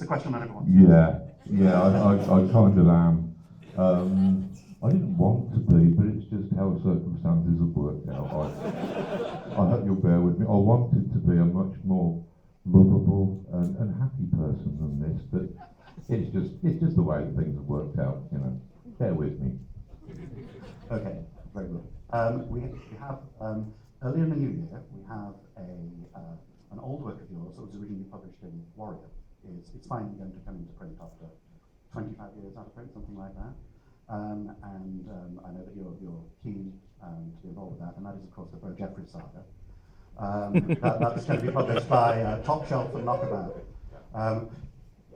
the question on everyone's Yeah, I kind of am. I didn't want to be, but it's just how circumstances have worked out. I hope you'll bear with me. I wanted to be a much more lovable and happy person than this, but it's just the way things have worked out, you know. Bear with me. Okay, very good. We have earlier in the new year we have an old work of yours that was originally published in Warrior. It's finally going to come into print after 25 years out of print, something like that. And I know that you're keen to be involved with that, and that is of course the Bo Jeffries saga. That's going to be published by Top Shelf and Knockabout.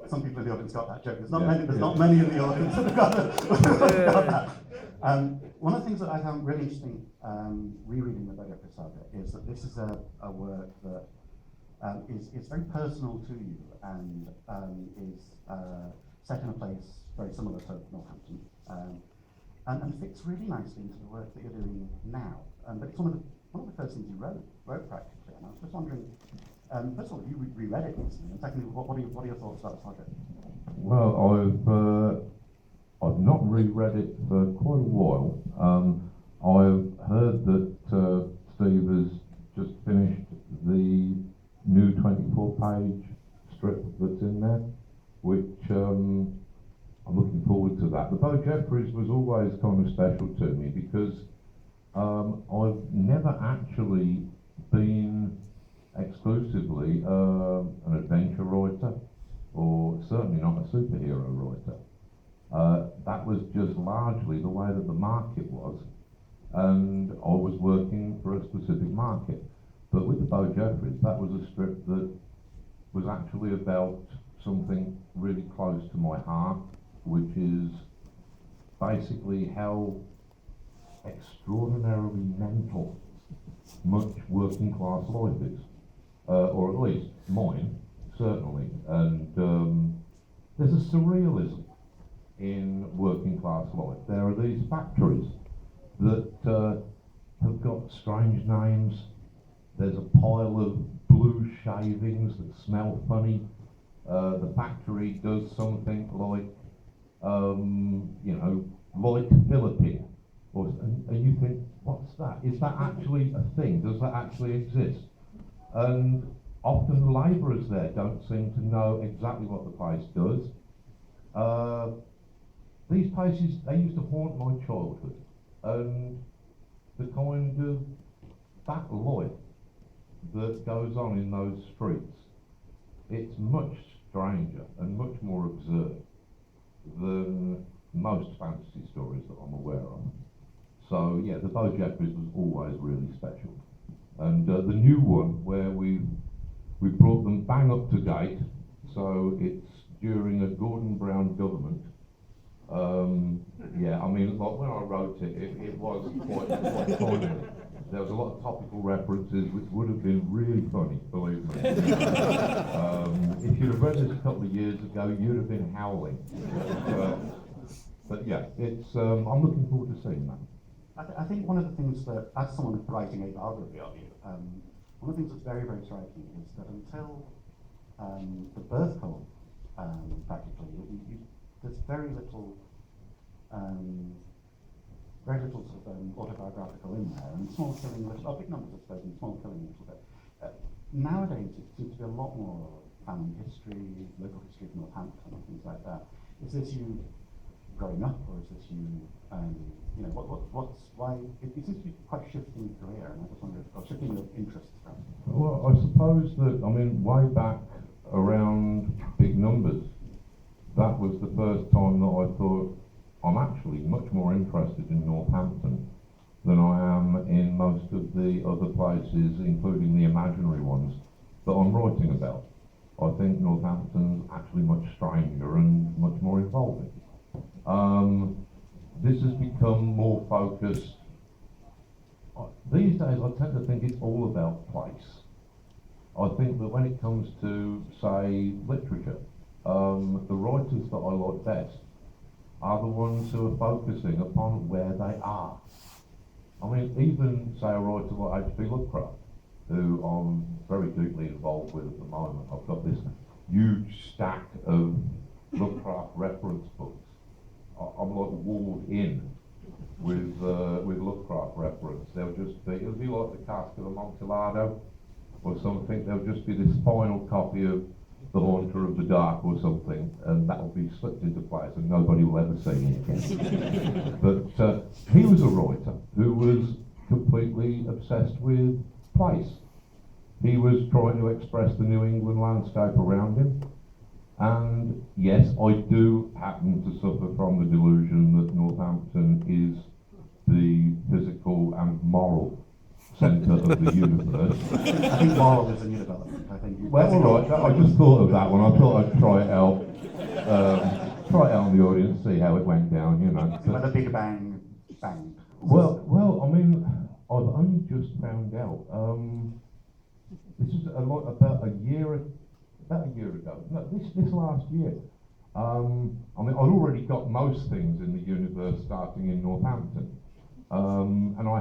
Some people in the audience got that joke. There's not many in the audience that have got that. One of the things that I found really interesting rereading the Bo Jeffries saga is that this is a work that is very personal to you and is set in a place very similar to Northampton, and fits really nicely into the work that you're doing now. But it's one of the first things you wrote practically. And I was just wondering, first of all, have you reread it recently? And secondly, what are your thoughts about the project? Well, I've not reread it for quite a while. I've heard that Steve has just finished the new 24-page strip that's in there, which I'm looking forward to that. The Bo Jeffries was always kind of special to me because I've never actually been exclusively an adventure writer, or certainly not a superhero writer. That was just largely the way that the market was, and I was working for a specific market. But with the Bo Jeffries, that was a strip that was actually about something really close to my heart, which is basically how extraordinarily mental much working class life is, or at least mine, certainly. And there's a surrealism in working class life. There are these factories that have got strange names. There's a pile of blue shavings that smell funny. The factory does something like, like Philippine. And you think, what's that? Is that actually a thing? Does that actually exist? And often the labourers there don't seem to know exactly what the place does. These places, they used to haunt my childhood. And the kind of that life that goes on in those streets, it's much stranger and much more absurd than most fantasy stories that I'm aware of. So yeah, the Bo Jeffries was always really special. And the new one, where we brought them bang up to date, so it's during a Gordon Brown government. Yeah, I mean, like when I wrote it, it was quite funny. There was a lot of topical references, which would have been really funny, believe me. If you'd have read this a couple of years ago, you'd have been howling. But yeah, it's. I'm looking forward to seeing that. I think one of the things that, as someone writing a biography of you, one of the things that's very, very striking is that until the birth cult, practically, there's very little sort of autobiographical in there, and small killing, big numbers I suppose, and small killing a little bit. Nowadays it seems to be a lot more family history, local history of Northampton and things like that. Is this you growing up, or is this you, why, it seems to be quite shifting your career, and I just wonder, or shifting your interests perhaps. Well, I suppose that, I mean, way back around big numbers, that was the first time that I thought, I'm actually much more interested in Northampton than I am in most of the other places, including the imaginary ones, that I'm writing about. I think Northampton's actually much stranger and much more involving. This has become more focused. These days I tend to think it's all about place. I think that when it comes to, say, literature, the writers that I like best are the ones who are focusing upon where they are. I mean, even, say, a writer like H.P. Lovecraft, who I'm very deeply involved with at the moment. I've got this huge stack of Lovecraft reference books. I'm like walled in with Lovecraft reference. It'll be like the cask of Amontillado or something. There'll just be this final copy of The Haunter of the Dark or something, and that will be slipped into place and nobody will ever see me again. But he was a writer who was completely obsessed with place. He was trying to express the New England landscape around him. And yes, I do happen to suffer from the delusion that Northampton is the physical and moral centre of the universe. I think moral is a new development. I think. Well, all right, I just thought of that one. I thought I'd try it out. Try it out on the audience, see how it went down, you know. Like the Big Bang, bang. Well, I mean, I've only just found out. This is about a year ago. No, this last year. I mean, I'd already got most things in the universe starting in Northampton. And I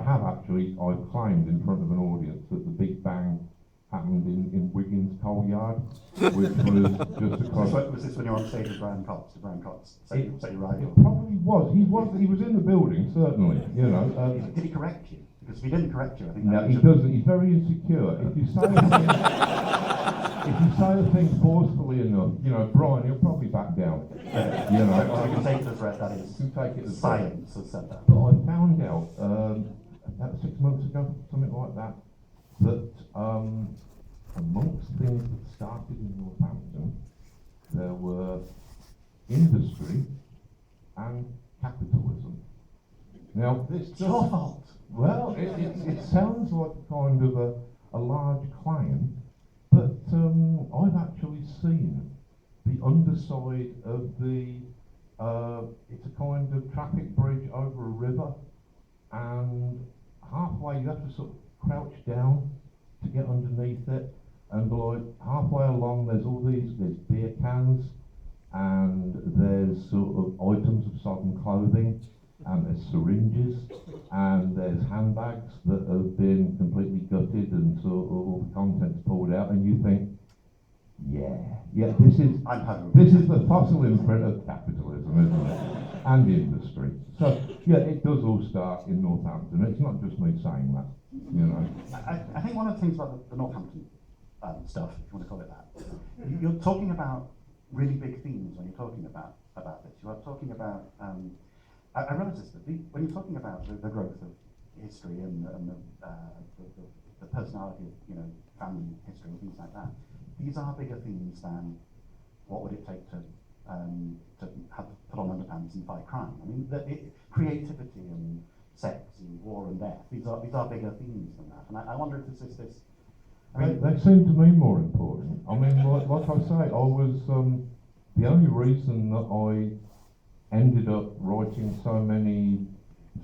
claimed in front of an audience that the Big Bang happened in Wiggins Coal Yard, which was just across. Was this when you were on stage with Brian Cox? Did Brian Cox say you right? It probably was. He was in the building, certainly. You know. Did he correct you? Because if he didn't correct you, I think. No, he doesn't. He's very insecure. If you say a thing forcefully enough, you know, Brian, he'll probably back down. You know. Well, you can take it as read. That is. You can take it as science has said that. But I found out about 6 months ago, something like that, that amongst things that started in Northampton, there were industry and capitalism. Now, this It's your fault. well, it sounds like kind of a large claim, but I've actually seen the underside of it's a kind of traffic bridge over a river, and halfway you have to sort of crouch down to get underneath it, and like halfway along there's beer cans, and there's sort of items of sodden clothing, and there's syringes, and there's handbags that have been completely gutted and sort of all the contents pulled out, and you think, this is the fossil imprint of capitalism, isn't it? And industry. So yeah, it does all start in Northampton. It's not just me saying that, you know. I think one of the things about the Northampton stuff, if you want to call it that, you're talking about really big themes when you're talking about this. You are talking about. I realise this, but when you're talking about the growth of history and the personality of, you know, family history and things like that, these are bigger themes than what would it take to have put on underpants and fight crime. I mean, creativity and sex and war and death, these are bigger themes than that. And I wonder if this is this. I mean, they seem to me more important. I mean, like I say, I was the only reason that I ended up writing so many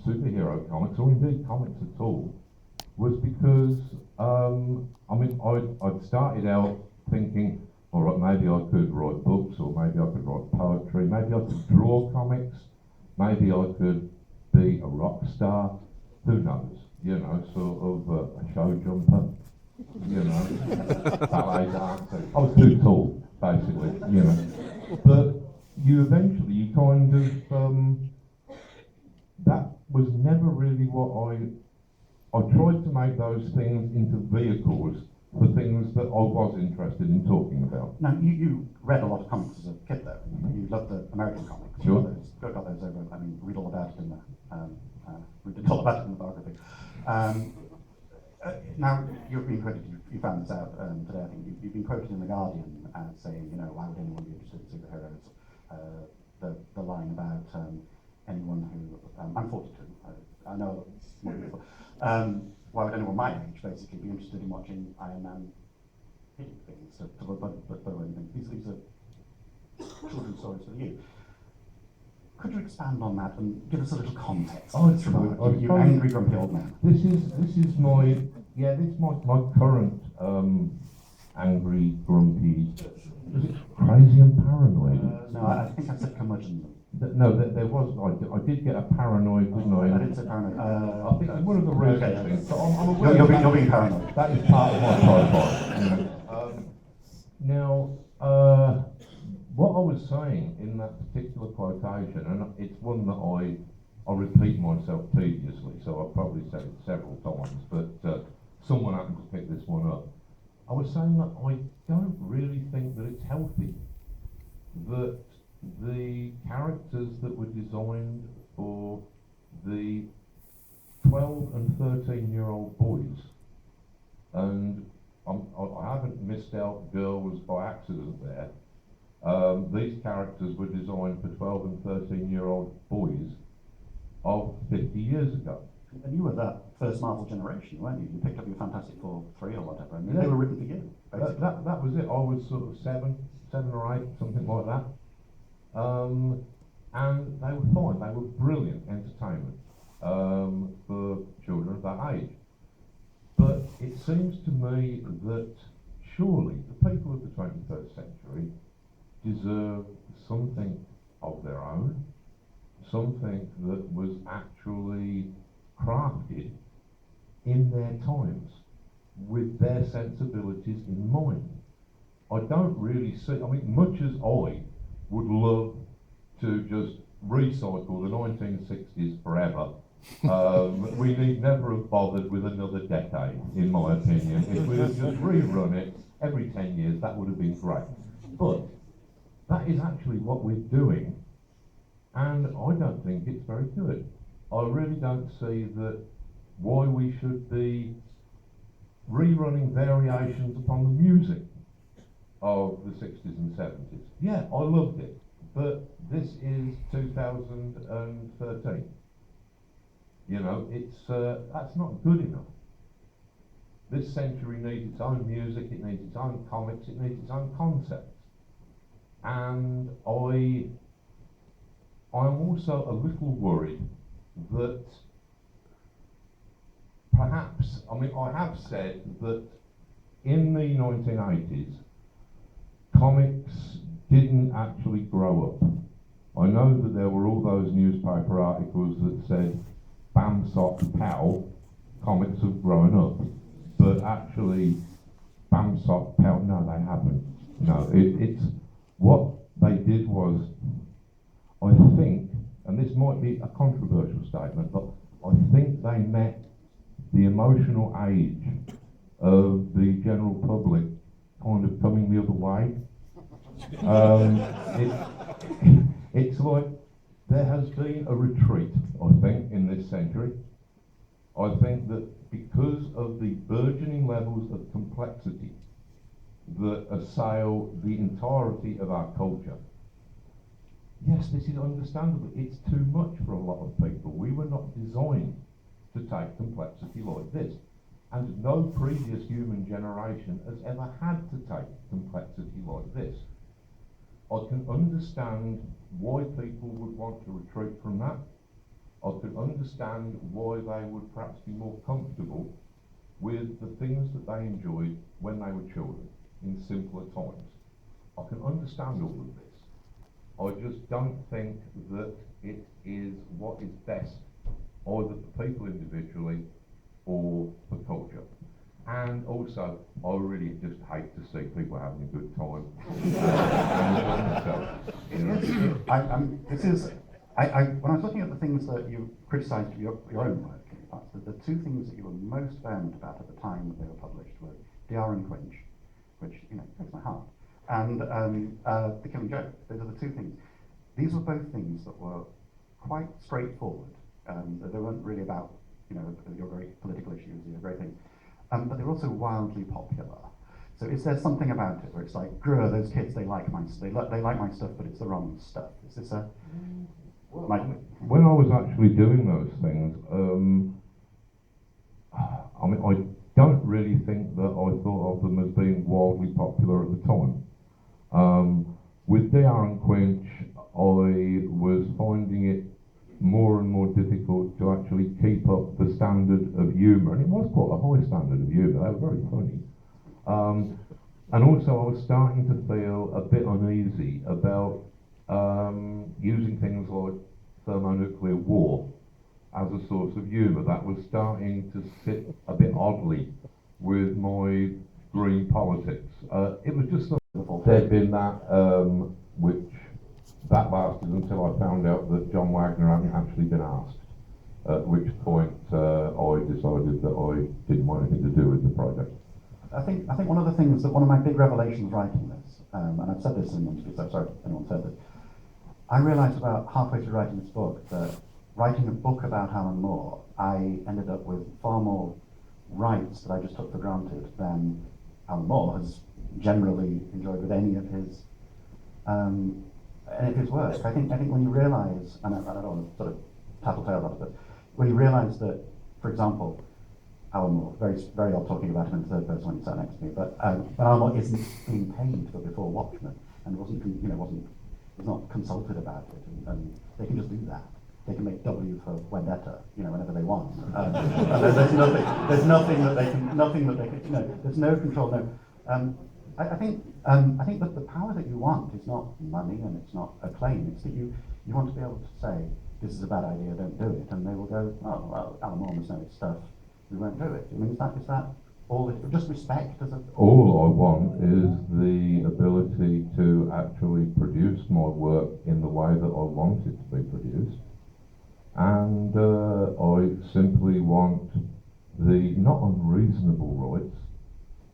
superhero comics, or indeed comics at all, was because I mean, I'd started out thinking, all right, maybe I could write books, or maybe I could write poetry, maybe I could draw comics, maybe I could be a rock star, who knows, you know, sort of a show jumper, you know, ballet dancer. I was too tall, basically, you know. But you kind of, that was never really what I tried to make those things into vehicles for things that I was interested in talking about. Now, you read a lot of comics as a kid, though. You loved the American comics. Sure. Got those over. I mean, read all about it in the biography. Now, you've been quoted. You found this out today. I think you've been quoted in the Guardian as saying, you know, why would anyone be interested in superheroes? The line about anyone who I'm 42. I know it's more beautiful. Why would anyone my age basically be interested in watching Iron Man hitting things? These are children's stories for you. Could you expand on that and give us a little context? Oh, you angry, grumpy old man. This is my current angry, grumpy. Is it crazy and paranoid? No, I think I said curmudgeon. No, there was. I did get a paranoid, didn't I? I didn't say paranoid. I think it's one of the reasons. Okay. Things. So I'm aware You're being paranoid. that is part of my profile. You know. Now, What I was saying in that particular quotation, and it's one that I repeat myself tediously, so I've probably said it several times, but someone happened to pick this one up. I was saying that I don't really think that it's healthy that the characters that were designed for the 12 and 13-year-old boys, and I haven't missed out girl was by accident there. These characters were designed for 12 and 13-year-old boys of 50 years ago. And you were that first Marvel generation, weren't you? You picked up your Fantastic Four 3 or whatever, and Yeah. they were written for you, basically. That was it. I was sort of seven or eight, something like that. And they were fine. They were brilliant entertainment for children of that age. But it seems to me that surely the people of the 21st century deserve something of their own, something that was actually crafted in their times with their sensibilities in mind. I don't really see, I mean, much as I would love to just recycle the 1960s forever, we need never have bothered with another decade, in my opinion. If we had just rerun it every 10 years, that would have been great. But that is actually what we're doing, and I don't think it's very good. I really don't see that why we should be rerunning variations upon the music of the 60s and 70s. Yeah, I loved it, but this is 2013. You know, it's that's not good enough. This century needs its own music, it needs its own comics, it needs its own concepts. And I'm also a little worried that perhaps, I mean, I have said that in the 1980s, comics didn't actually grow up. I know that there were all those newspaper articles that said, bam, sock, pow, comics have grown up. But actually, bam, sock, pow, no, they haven't. No, it's what they did was, I think, and this might be a controversial statement, but I think they met the emotional age of the general public kind of coming the other way. It's like there has been a retreat, I think, in this century. I think that because of the burgeoning levels of complexity that assail the entirety of our culture, yes, this is understandable. It's too much for a lot of people. We were not designed to take complexity like this. And no previous human generation has ever had to take complexity like this. I can understand why people would want to retreat from that. I can understand why they would perhaps be more comfortable with the things that they enjoyed when they were children in simpler times. I can understand all of this. I just don't think that it is what is best either for people individually or for culture. And also, I really just hate to see people having a good time. When I was looking at the things that you criticised of your own work, in fact, the two things that you were most vehement about at the time that they were published were DR and Quinch, which, you know, breaks my heart, and The Killing Joke. Those are the two things. These were both things that were quite straightforward. They weren't really about, you know, your great political issues, your great things. But they're also wildly popular. So is there something about it where it's like, grr, those kids, they like my stuff, but it's the wrong stuff? Is this a... When I was actually doing those things, I mean, I don't really think that I thought of them as being wildly popular at the time. With DR and Quinch, I was finding it more and more difficult to actually keep up the standard of humour, and it was quite a high standard of humour. They were very funny. And also I was starting to feel a bit uneasy about using things like thermonuclear war as a source of humour. That was starting to sit a bit oddly with my green politics. It was just There'd been that, which that lasted until I found out that John Wagner hadn't actually been asked. At which point I decided that I didn't want anything to do with the project. I think one of the things that one of my big revelations writing this, and I've said this in interviews, so sorry if anyone said this, I realised about halfway through writing this book that writing a book about Alan Moore, I ended up with far more rights that I just took for granted than Alan Moore has generally enjoyed with any of his work. I think when you realise, and I don't want to sort of tattletale about it, but when you realise that, for example, Alan Moore, very odd talking about him in the third person when he sat next to me, but Alan Moore isn't being paid for Before Watchmen, and was not consulted about it, and they can just do that. They can make W for Vendetta, whenever they want. And there's nothing that they can, there's no control. No, I think that the power that you want is not money and it's not acclaim. It's that you want to be able to say, this is a bad idea, don't do it, and they will go, oh well, Alan Moore must know his stuff, we won't do it. I mean, is that all? Just respect as a. All I want is the ability to actually produce my work in the way that I want it to be produced. And I simply want the not unreasonable rights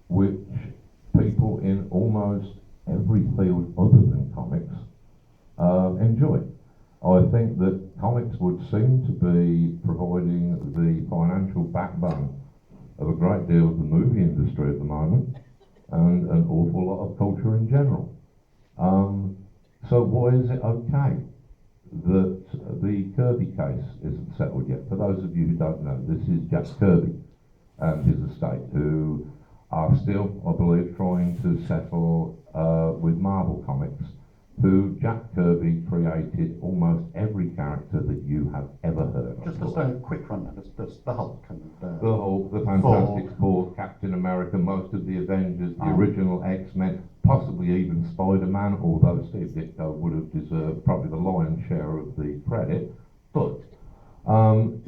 which people in almost every field other than comics enjoy. I think that comics would seem to be providing the financial backbone of a great deal of the movie industry at the moment, and an awful lot of culture in general. So why is it okay that the Kirby case isn't settled yet? For those of you who don't know, this is Jack Kirby and his estate, who are still, I believe, trying to settle with Marvel Comics, who Jack Kirby created almost every character that you have ever heard of. Just a quick rundown, just the Hulk and the Hulk, the Fantastic Four, Captain America, most of the Avengers, the original X-Men, possibly even Spider-Man, although Steve Ditko would have deserved probably the lion's share of the credit. But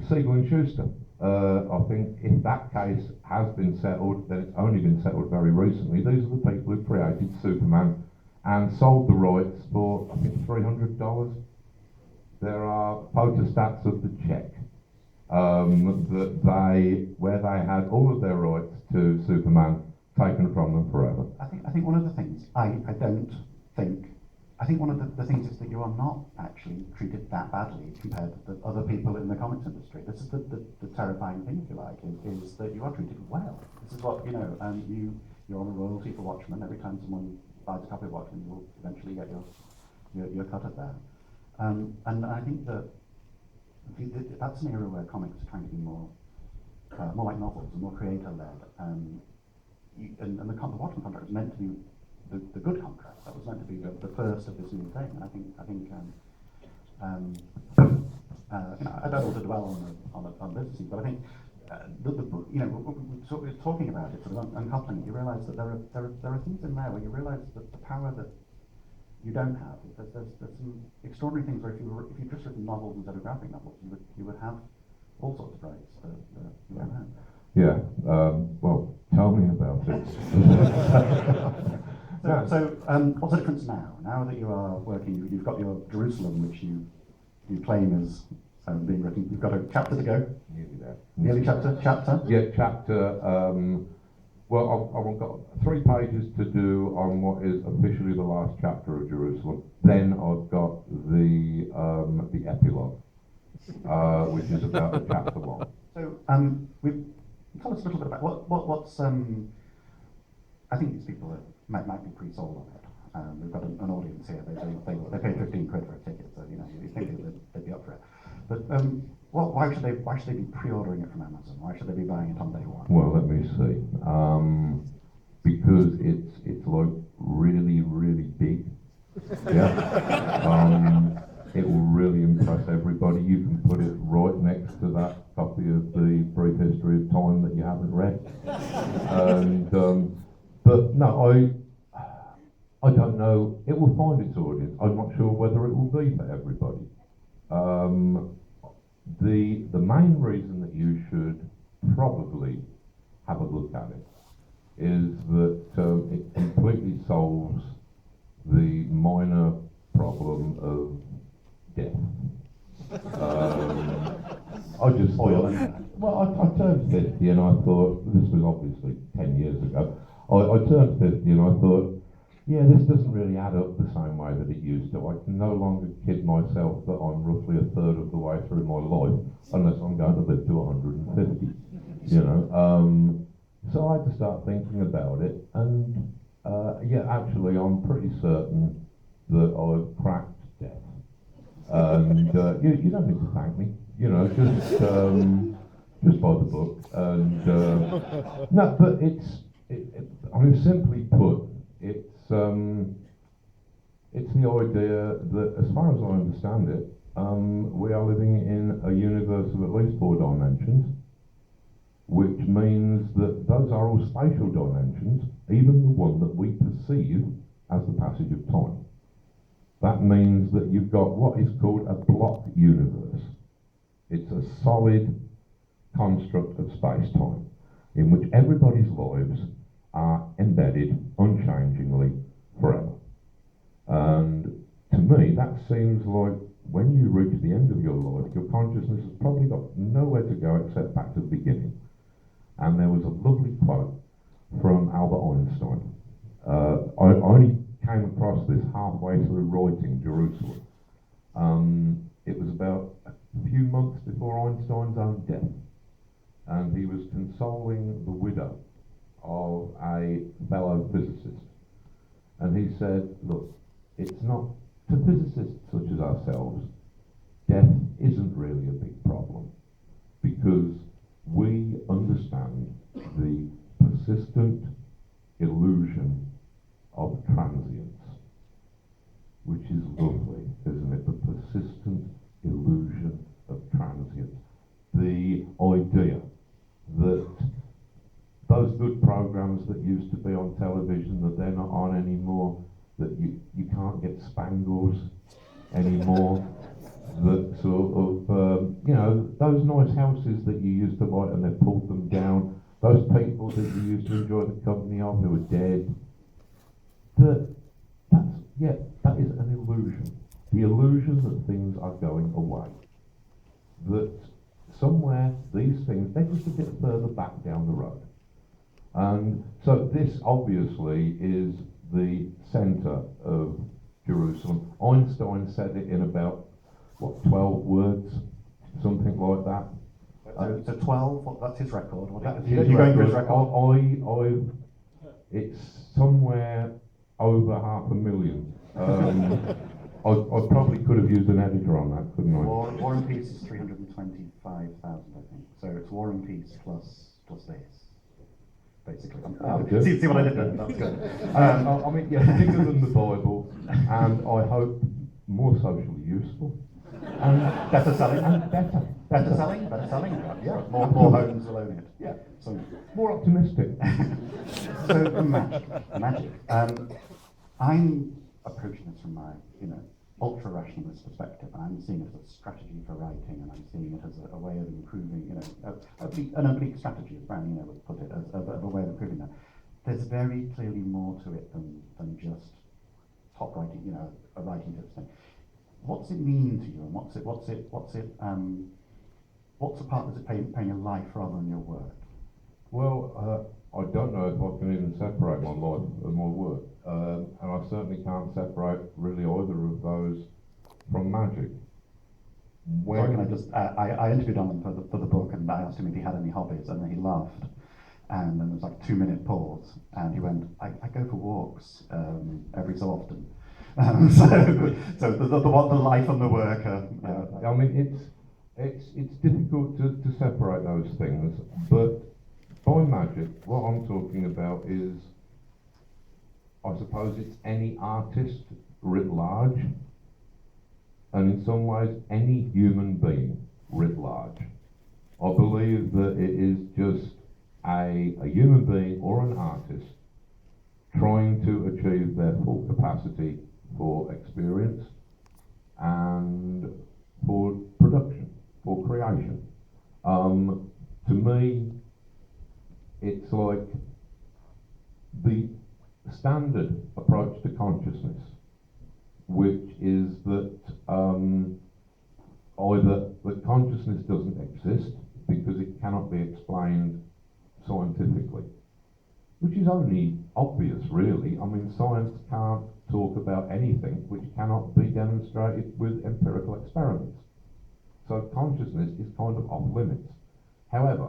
Siegel and Schuster, I think if that case has been settled, then it's only been settled very recently. These are the people who created Superman and sold the rights for, I think, $300. There are photostats of the check where they had all of their rights to Superman taken from them forever. I think one of the things I think one of the things is that you are not actually treated that badly compared to the other people in the comics industry. This is the terrifying thing, if you like, is that you are treated well. This is what, you're on a royalty for Watchmen. Every time someone buys a copy of Watchmen, you will eventually get your cut of that. And I think that that's an era where comics are trying to be more like novels and more creator-led. And the Watchmen contract was meant to be the good contract. That was meant to be the first of this new thing. And I think I don't want to dwell on business, but I think we're talking about it, sort of uncoupling it. You realise that there are things in there where you realise that the power that you don't have. There's some extraordinary things where if you just written novels instead of graphic novels, you would have all sorts of rights that you don't have. Yeah. Well, tell me about it. So what's the difference now? Now that you are working, you've got your Jerusalem, which you claim is being written. You've got a chapter to go. Nearly there. Nearly chapter. Yeah, chapter. Well, I've got 3 pages to do on what is officially the last chapter of Jerusalem. Then I've got the epilogue, which is about the chapter 1. So tell us a little bit about what's. I think these people might be pretty sold on it. We've got an audience here. They paid 15 quid for a ticket, so you think they'd be up for it. But why should they be pre-ordering it from Amazon? Why should they be buying it on day one? Well, let me see. Because it's like really, really big. Yeah. It will really impress everybody. You can put it right next to that copy of the Brief History of Time that you haven't read. And but no, I don't know. It will find its audience. I'm not sure whether it will be for everybody. The main reason that you should probably have a look at it is that it completely solves the minor problem of death. I just thought, well, I turned 50 and I thought, this was obviously 10 years ago, I turned 50 and I thought, yeah, this doesn't really add up the same way that it used to. I can no longer kid myself that I'm roughly a third of the way through my life, unless I'm going to live to 150, you know. So I had to start thinking about it, and yeah, actually I'm pretty certain that I've cracked death. And you don't need to thank me, you know, just buy the book. And no, but I mean, simply put, it's the idea that, as far as I understand it, we are living in a universe of at least 4 dimensions, which means that those are all spatial dimensions, even the one that we perceive as the passage of time. That means that you've got what is called a block universe. It's a solid construct of space-time in which everybody's lives are embedded unchangingly forever. And to me, that seems like when you reach the end of your life, your consciousness has probably got nowhere to go except back to the beginning. And there was a lovely quote from Albert Einstein. I only came across this halfway through writing Jerusalem. It was about a few months before Einstein's own death, and he was consoling the widow of a fellow physicist. And he said, look, it's not, to physicists such as ourselves, death isn't really a big problem, because we understand the persistent illusion of transience, which is lovely, isn't it? The persistent illusion of transience. The idea that those good programs that used to be on television, that they're not on anymore, that you can't get Spangles anymore, that sort of, you know, those nice houses that you used to like and they pulled them down, those people that you used to enjoy the company of who are dead, that is an illusion. The illusion that things are going away. That somewhere these things, they're just a bit further back down the road. And so this obviously is the centre of Jerusalem. Einstein said it in about, 12 words? Something like that. So 12, that's his record. That's You his going for his record. It's somewhere over 500,000. I probably could have used an editor on that, couldn't I? War and Peace is 325,000, I think. So it's War and Peace plus this, basically. See what I did there? That's good. I mean, yeah, bigger than the Bible, and I hope more socially useful. And better selling. And better selling. Yeah, more homes will own it. Yeah. So more optimistic. So magic. I'm approaching this from my, ultra-rationalist perspective, and I'm seeing it as a strategy for writing, and I'm seeing it as a way of improving, an oblique strategy, as Brown, would put it, as a way of improving that. There's very clearly more to it than just top writing, a writing tips thing. What's it mean to you, and what's the part that's it playing your life rather than your work? Well, I don't know if I can even separate my life and my work, and I certainly can't separate really either of those from magic. Sorry, can I just? I interviewed him for the book, and I asked him if he had any hobbies, and he laughed. And then there was like a 2-minute pause, and he went, "I go for walks every so often." So the life and the work. I mean, it's difficult to separate those things, but by magic, what I'm talking about is, I suppose it's any artist writ large, and in some ways any human being writ large. I believe that it is just a human being or an artist trying to achieve their full capacity for experience and for production, for creation. To me, it's like the standard approach to consciousness, which is that either that consciousness doesn't exist because it cannot be explained scientifically, which is only obvious, really. I mean, science can't talk about anything which cannot be demonstrated with empirical experiments. So consciousness is kind of off limits. However,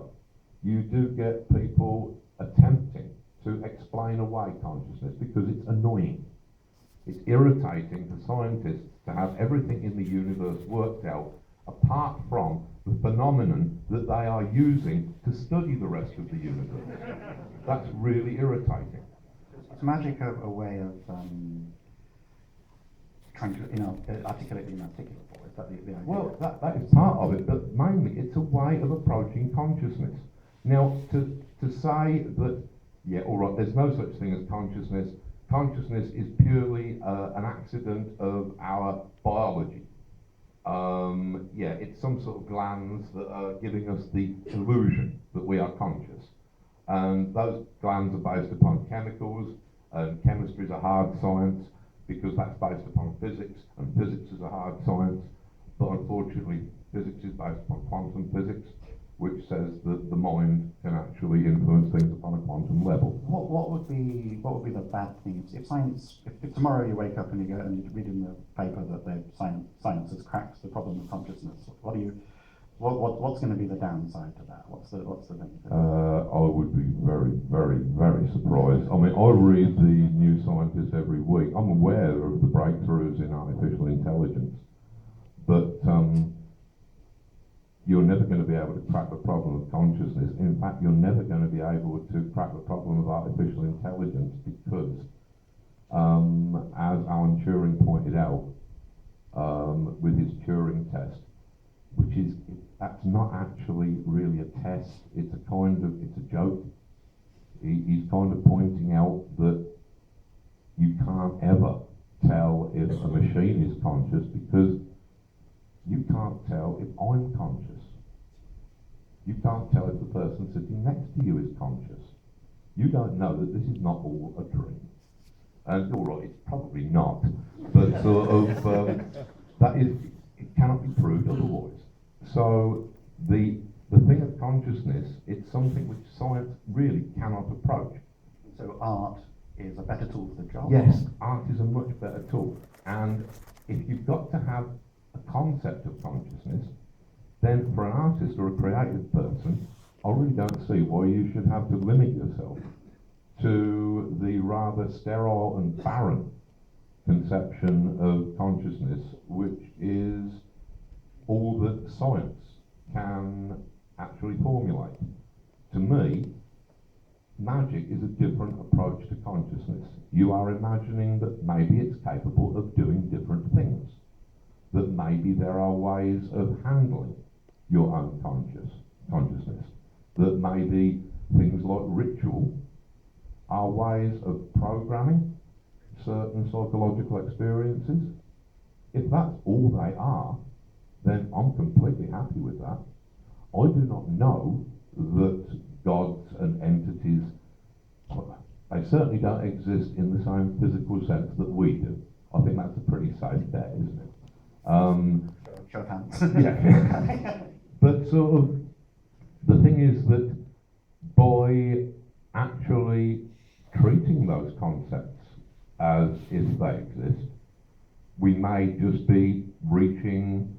you do get people attempting to explain away consciousness because it's annoying. It's irritating to scientists to have everything in the universe worked out apart from the phenomenon that they are using to study the rest of the universe. That's really irritating. It's magic a way of trying to articulate the inarticulable. Is that the idea? Well, that is part of it, but mainly it's a way of approaching consciousness. Now, to say that, yeah, all right, there's no such thing as consciousness. Consciousness is purely an accident of our biology. Yeah, it's some sort of glands that are giving us the illusion that we are conscious. And those glands are based upon chemicals, and chemistry is a hard science because that's based upon physics, and physics is a hard science. But unfortunately, physics is based upon quantum physics, which says that the mind can actually influence things upon a quantum level. What would be the bad thing if science? If tomorrow you wake up and you go and you read in the paper that the science has cracked the problem of consciousness, what's going to be the downside to that? What's the benefit? I would be very, very, very surprised. I mean, I read the New Scientist every week. I'm aware of the breakthroughs in artificial intelligence, but you're never going to be able to crack the problem of consciousness. In fact, you're never going to be able to crack the problem of artificial intelligence because, as Alan Turing pointed out with his Turing test, which is, that's not actually really a test, it's a joke. He's kind of pointing out that you can't ever tell if a machine is conscious because you can't tell if I'm conscious. You can't tell if the person sitting next to you is conscious. You don't know that this is not all a dream. And all right, it's probably not, but sort of that is, it cannot be proved otherwise. So the thing of consciousness, it's something which science really cannot approach. So art is a better tool for the job? Yes, art is a much better tool. And if you've got to have a concept of consciousness, then for an artist or a creative person, I really don't see why you should have to limit yourself to the rather sterile and barren conception of consciousness, which is all that science can actually formulate. To me, magic is a different approach to consciousness. You are imagining that maybe it's capable of doing different things, that maybe there are ways of handling your own consciousness, that maybe things like ritual are ways of programming certain psychological experiences. If that's all they are, then I'm completely happy with that. I do not know that gods and entities, they certainly don't exist in the same physical sense that we do. I think that's a pretty safe bet, isn't it? Show of hands. Yeah. But sort of, the thing is that by actually treating those concepts as if they exist, we may just be reaching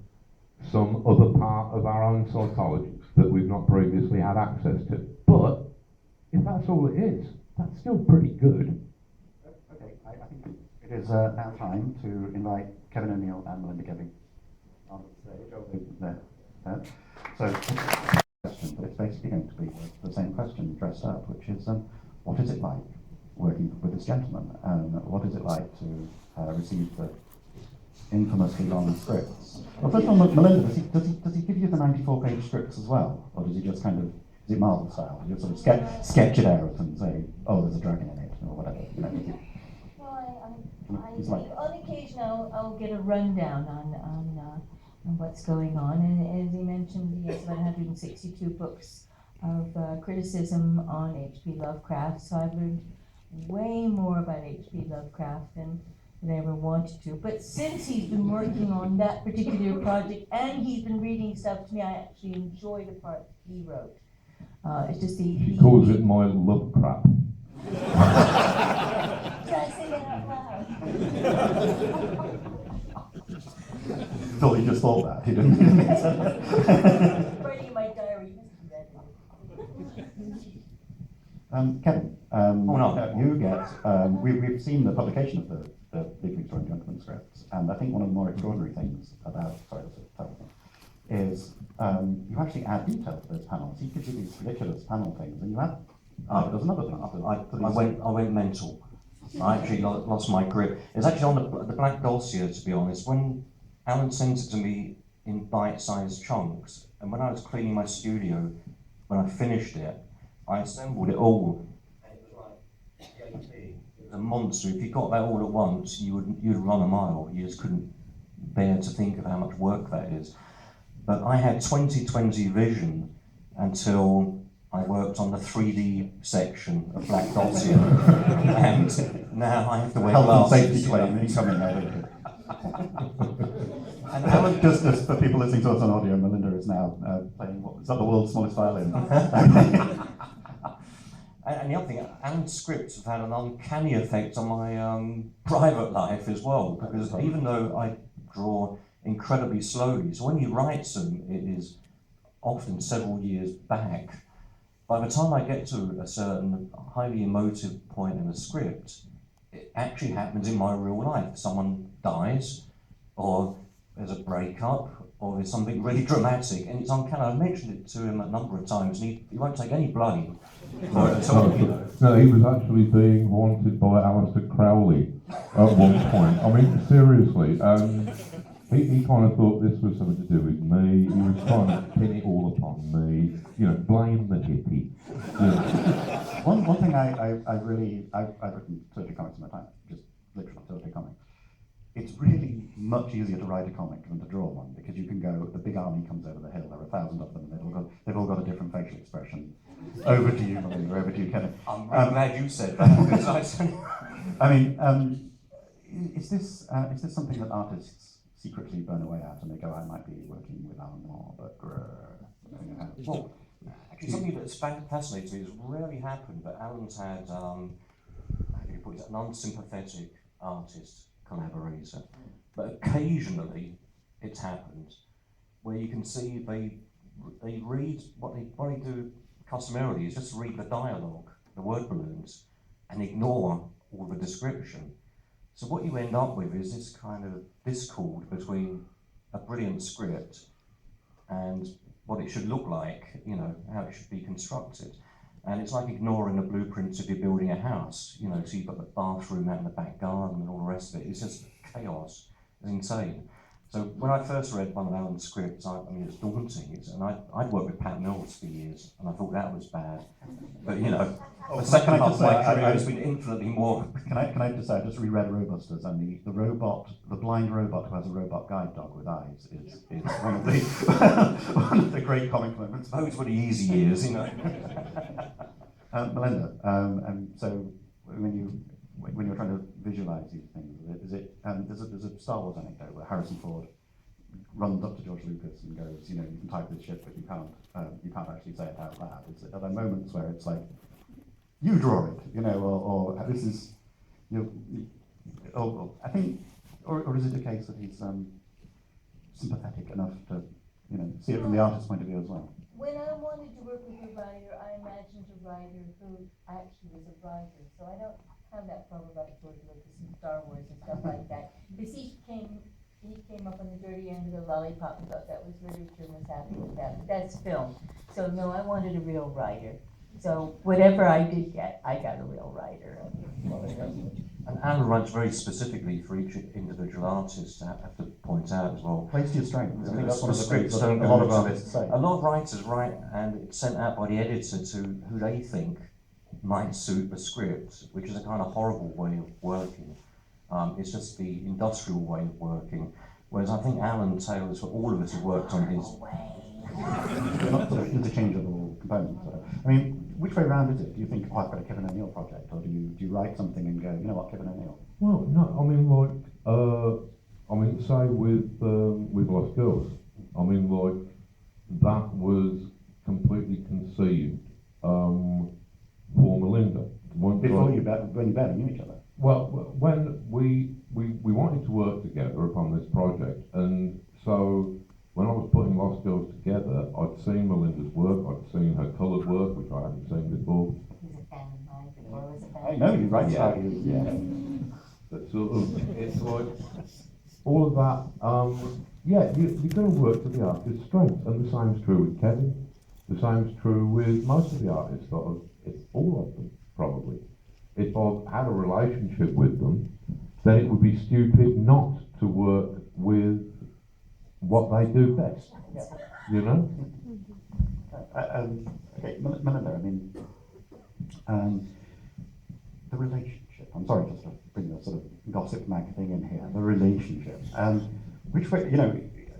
some other part of our own psychology that we've not previously had access to. But if that's all it is, that's still pretty good. Okay, I think it is now time to invite Kevin O'Neill and Melinda Kevy on the stage over there. So, question, but it's basically going to be the same question dressed up, which is, what is it like working with this gentleman? What is it like to receive the infamously long scripts? Well, first of all, Melinda, does he give you the 94-page scripts as well, or does he just kind of, is it Marvel style? You sort of sketch it out and say, oh, there's a dragon in it, or whatever. You know. Well, on occasion I'll get a rundown on what's going on, and as he mentioned, he has about 162 books of criticism on H.P. Lovecraft, so I've learned way more about H.P. Lovecraft than I ever wanted to. But since he's been working on that particular project and he's been reading stuff to me, I actually enjoy the part he wrote. It's just She calls it my love crap. Did I say that out loud? Thought he just thought that, he didn't mean it. Writing in my diary, you must do that. Kevin, no. you get, we've seen the publication of the Big Victorian Gentleman scripts, and I think one of the more extraordinary things about, sorry, that's a terrible thing, is you actually add detail to those panels. He gives you these ridiculous panel things, and you add, there's another thing. I went mental. I actually lost my grip. It's actually on the Black Dossier, to be honest. When Alan sent it to me in bite-sized chunks, and when I was cleaning my studio, when I finished it, I assembled it all. And it was like, it was a monster. If you got that all at once, you'd run a mile. You just couldn't bear to think of how much work that is. But I had 20/20 vision until I worked on the 3D section of Black Dossier, and now I have to wear Health and glasses. safety claim coming out. And Alan, just as for people listening to us on audio, Melinda is now playing, is that the world's smallest violin? And the other thing, Alan's scripts have had an uncanny effect on my private life as well, because even though I draw incredibly slowly, so when he writes them, it is often several years back. By the time I get to a certain highly emotive point in the script, it actually happens in my real life. Someone dies, or there's a breakup, or there's something really dramatic, and it's uncanny. I mentioned it to him a number of times, and he won't take any blame for it at all, you know. No, he was actually being haunted by Aleister Crowley at one point. I mean, seriously. He kind of thought this was something to do with me. He was trying to pin it all upon me. You know, blame the hippie. You know. One thing I've written Turtle comics in my time, just literally Turtle comics. It's really much easier to write a comic than to draw one, because you can go, the big army comes over the hill, there are 1,000 of them, and they've all got a different facial expression. Over to you, Melinda, over to you, Kevin. I'm really glad you said that, because I mean, is this something that artists secretly burn away at, and they go, I might be working with Alan Moore, but well, actually, something that's fascinating to me has rarely happened, but Alan's had, how do you put it, an unsympathetic artist collaborator. But occasionally, it's happened where you can see they read what they do customarily is just read the dialogue, the word balloons, and ignore all the description. So what you end up with is this kind of discord between a brilliant script and what it should look like, you know, how it should be constructed. And it's like ignoring the blueprints if you're building a house, you know, so you've got the bathroom out in the back garden and all the rest of it. It's just chaos. It's insane. So when I first read one of Alan's scripts, I mean, it's daunting. And I'd worked with Pat Mills for years, and I thought that was bad. But, you know, the second half of my career has been infinitely more. Can I just say, I just reread Robusters, and the robot, the blind robot who has a robot guide dog with eyes is one of the one of the great comic moments. Those were the easy years, you know. Melinda, so when you're trying to visualize these things, there's a Star Wars anecdote where Harrison Ford runs up to George Lucas and goes, you know, you can type this shit, but you can't actually say it out loud. Are there moments where it's like, you draw it, you know, or this is, you know, I think, or is it a case that he's sympathetic enough to, you know, see it from the artist's point of view as well? When I wanted to work with a writer, I imagined a writer who actually was a writer. So I don't have that problem about George Lucas and Star Wars and stuff like that. Because he came up on the dirty end of the lollipop and thought that was literature and was happy with that. But that's film. So no, I wanted a real writer. So whatever I did get, I got a real writer. And Alan writes very specifically for each individual artist, I have to point out as well. Plays to your strengths. I think that's one of the Scripts things don't that a go lot of to- artists say. A lot of writers write, and it's sent out by the editor to who they think might suit the script, which is a kind of horrible way of working. It's just the industrial way of working. Whereas I think Alan tailors for all of us who worked on his. Not sort of interchangeable components. I mean, which way round is it? Do you think, oh, I've got a Kevin O'Neill project, or do you write something and go, you know what, Kevin O'Neill? Well, no, I mean, like, say with Lost Girls, I mean, like, that was completely conceived for Melinda. Before when you barely knew each other. Well, when we wanted to work together upon this project, and so when I was putting Lost Girls together, I'd seen Melinda's work, I'd seen her coloured work, which I hadn't seen before. He's a fan of mine before I was a fan. I know, you write Yeah. about you. Yeah. But sort of, it's like, all of that, you're going to work to the artist's strengths, and the same is true with Kevin, the same is true with most of the artists, all of them, probably. If I had a relationship with them, then it would be stupid not to work with what they do best, you know? Okay, Melinda, I mean, the relationship, I'm sorry to sort of bring the sort of gossip mag thing in here, the relationship. Which way, you know,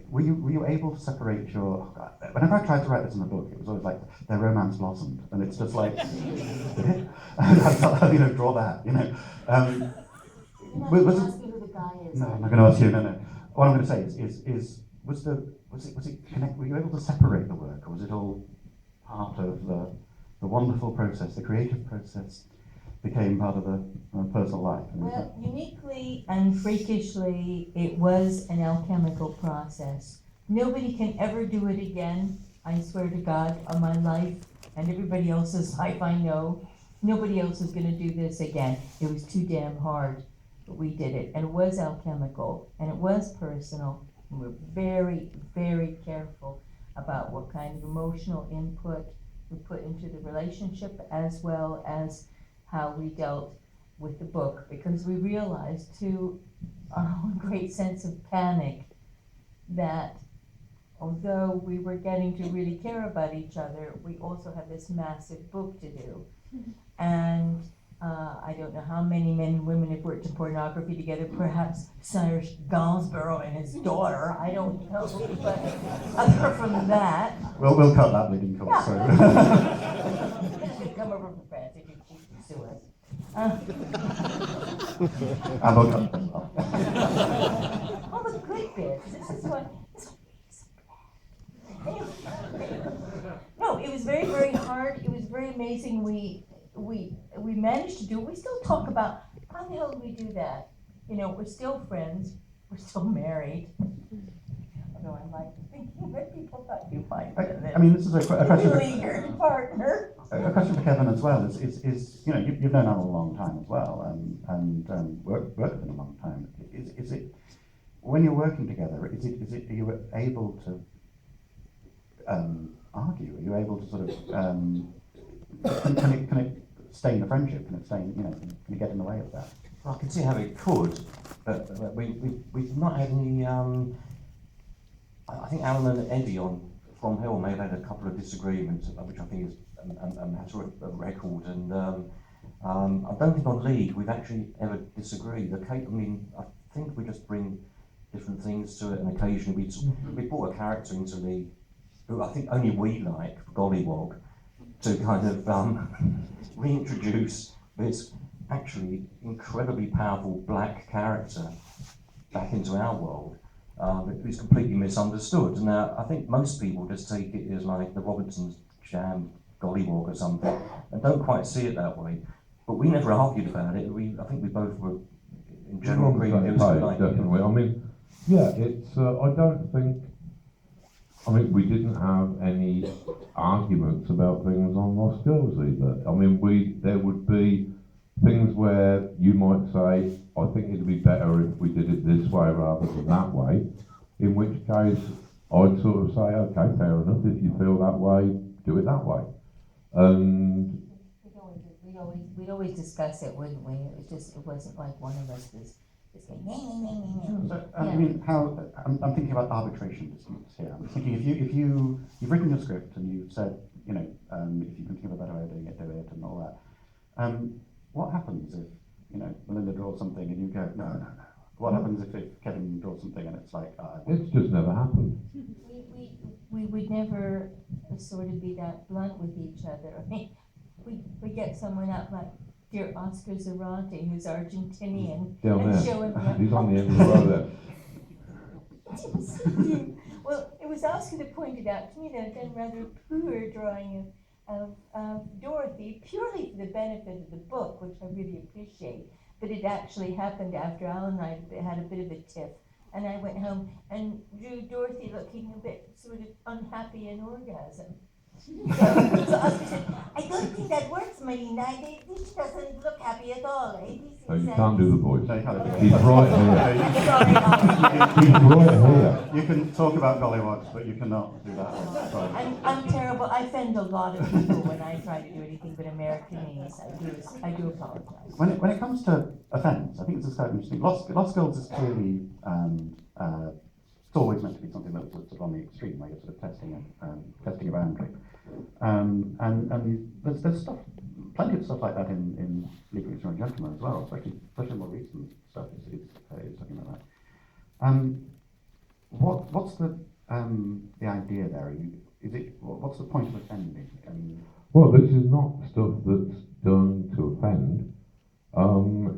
were you able to separate your, whenever I tried to write this in the book, it was always like, their romance blossomed, and it's just like, and I felt, you know, draw that, you know. You're not asking who the guy is. No, I'm not going to ask you, no. What I'm going to say is was it connect, were you able to separate the work, or was it all part of the wonderful process, the creative process became part of the personal life? Well, uniquely and freakishly, it was an alchemical process. Nobody can ever do it again, I swear to God, on my life and everybody else's life I know. Nobody else is going to do this again. It was too damn hard, but we did it. And it was alchemical, and it was personal. And we're very, very careful about what kind of emotional input we put into the relationship, as well as how we dealt with the book, because we realized, to our own great sense of panic, that although we were getting to really care about each other, we also had this massive book to do. And I don't know how many men and women have worked in pornography together, perhaps Cyrus Gainsborough and his daughter, I don't know, but other from that. We'll cut that bleeding course. Yeah. So. You should come over from France if you sue us. And we'll cut them off. All the good bits. This is what. No, it was very, very hard. It was very amazing. We managed to do it. We still talk about how the hell did we do that? You know, we're still friends. We're still married. Although I like thinking that people thought you might be I mean, this is a question. leaguer partner. A question for Kevin as well is you know, you've known Alan a long time as well, and worked with him a long time. Is it, when you're working together, are you able to argue? Are you able to sort of can it stain the friendship? Can it stain, you know, can it get in the way of that? Well, I can see how it could, but we've not had any. I think Alan and Eddie From Hill may have had a couple of disagreements, which I think is a matter of record. And I don't think on League we've actually ever disagreed. I mean, I think we just bring different things to it, and occasionally we brought a character into League who I think only we like, Gollywog, to kind of reintroduce this actually incredibly powerful black character back into our world. Who's completely misunderstood. Now, I think most people just take it as like the Robinson's Jam Gollywog or something, and don't quite see it that way. But we never argued about it. I think we both were in general agreement. It was a good idea. Definitely. I mean, yeah, it's. I don't think. I mean, we didn't have any arguments about things on Lost Girls either. I mean, there would be things where you might say, I think it'd be better if we did it this way rather than that way, in which case I'd sort of say, okay, fair enough, if you feel that way, do it that way. And We'd always discuss it, wouldn't we? It was just, it wasn't like one of us was going, So, I mean, I'm thinking about arbitration disputes here. I'm thinking if you've written your script and you've said, you know, if you can think of a better way of doing it, do it, and all that. What happens if, you know, Melinda draws something and you go, no. What happens if Kevin draws something and it's like, it's just never happened. We would never sort of be that blunt with each other. I mean, we get someone up like dear Oscar Zarate, who's Argentinian, Down and there. show him around. He's on the end of the row there. Well, it was Oscar that pointed out to me that I'd done rather poor drawing of Dorothy, purely for the benefit of the book, which I really appreciate. But it actually happened after Alan and I had a bit of a tiff. And I went home and drew Dorothy looking a bit sort of unhappy in orgasm. So Oscar said, I don't think that works, Marina. She doesn't look happy at all. Eh? Oh, you can't do the voice. No, you can't. He's right here. He's right here. You can talk about gollywogs, but you cannot do that one. Sorry. I'm terrible. I offend a lot of people when I try to do anything but Americanese. I do apologize. When it comes to offence, I think it's quite interesting. Lost Girls is clearly it's always meant to be something that's sort of on the extreme, where you're sort of testing a boundary. And there's stuff, plenty of stuff like that in Legally Extraordinary Gentlemen as well, especially more recent stuff is something like that. What's the idea there? What's the point of offending? Well, this is not stuff that's done to offend.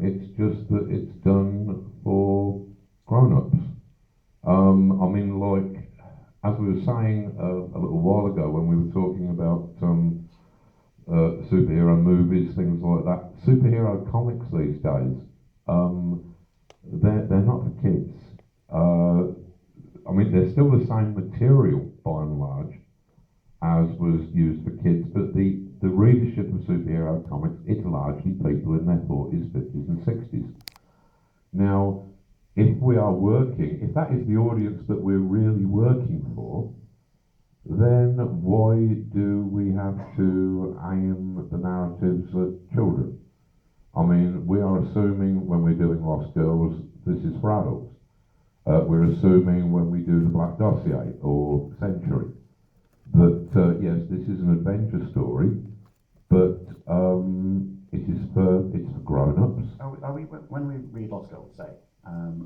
It's just that it's done for grown-ups. I mean, like, as we were saying a little while ago when we were talking about superhero movies, things like that, superhero comics these days, they're not for kids. I mean, they're still the same material by and large as was used for kids, but the readership of superhero comics, it's largely people in their 40s, 50s and 60s. Now, if we are working, if that is the audience that we're really working for, then why do we have to aim the narratives at children? I mean, we are assuming when we're doing Lost Girls, this is for adults. We're assuming when we do the Black Dossier or Century that yes, this is an adventure story, but it's for grown-ups. Are we when we read Lost Girls, say,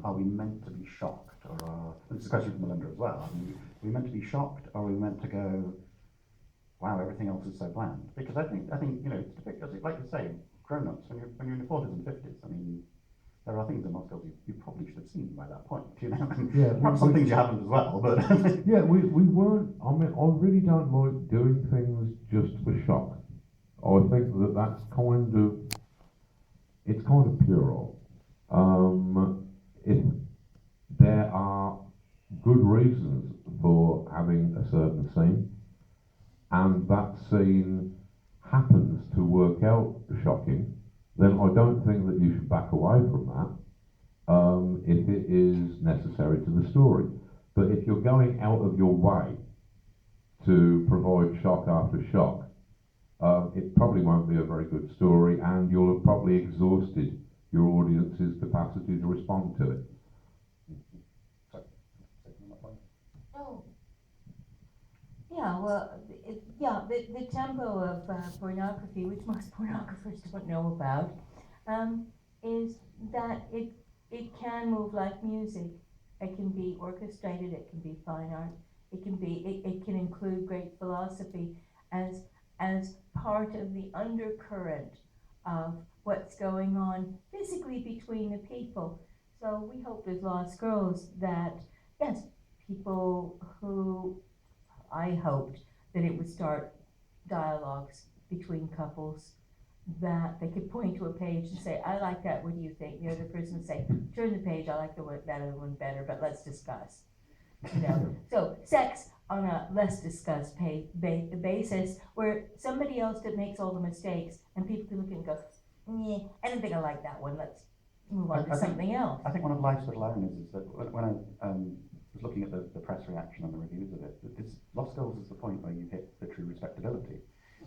are we meant to be shocked, or this is a question from Melinda as well? Are we meant to be shocked, or are we meant to go, wow, everything else is so bland? Because I think you know, like you say, grown-ups when you're in your 40s and 50s. I mean, there are things in Lost Girls you probably should have seen by that point. You know, Yeah, perhaps some things you haven't as well, but yeah, we weren't. I mean, I really don't like doing things just for shock. I think that's kind of puerile. If there are good reasons for having a certain scene, and that scene happens to work out shocking, then I don't think that you should back away from that if it is necessary to the story. But if you're going out of your way to provide shock after shock, it probably won't be a very good story, and you'll have probably exhausted your audience's capacity to respond to it. Oh. Yeah, well, the tempo of pornography, which most pornographers don't know about, is that it can move like music. It can be orchestrated, it can be fine art, it can include great philosophy as part of the undercurrent of what's going on physically between the people. So we hope with Lost Girls that, yes, people who, I hoped that it would start dialogues between couples, that they could point to a page and say, I like that, what do you think? The other person would say, turn the page, I like that other one better, but let's discuss. You know? So sex on a less discussed basis, where somebody else that makes all the mistakes, and people can look and go, I don't think I like that one, let's move on to something else. I think one of life's little ironies is that when I was looking at the press reaction and the reviews of it, that this Lost Girls is the point where you hit the true respectability.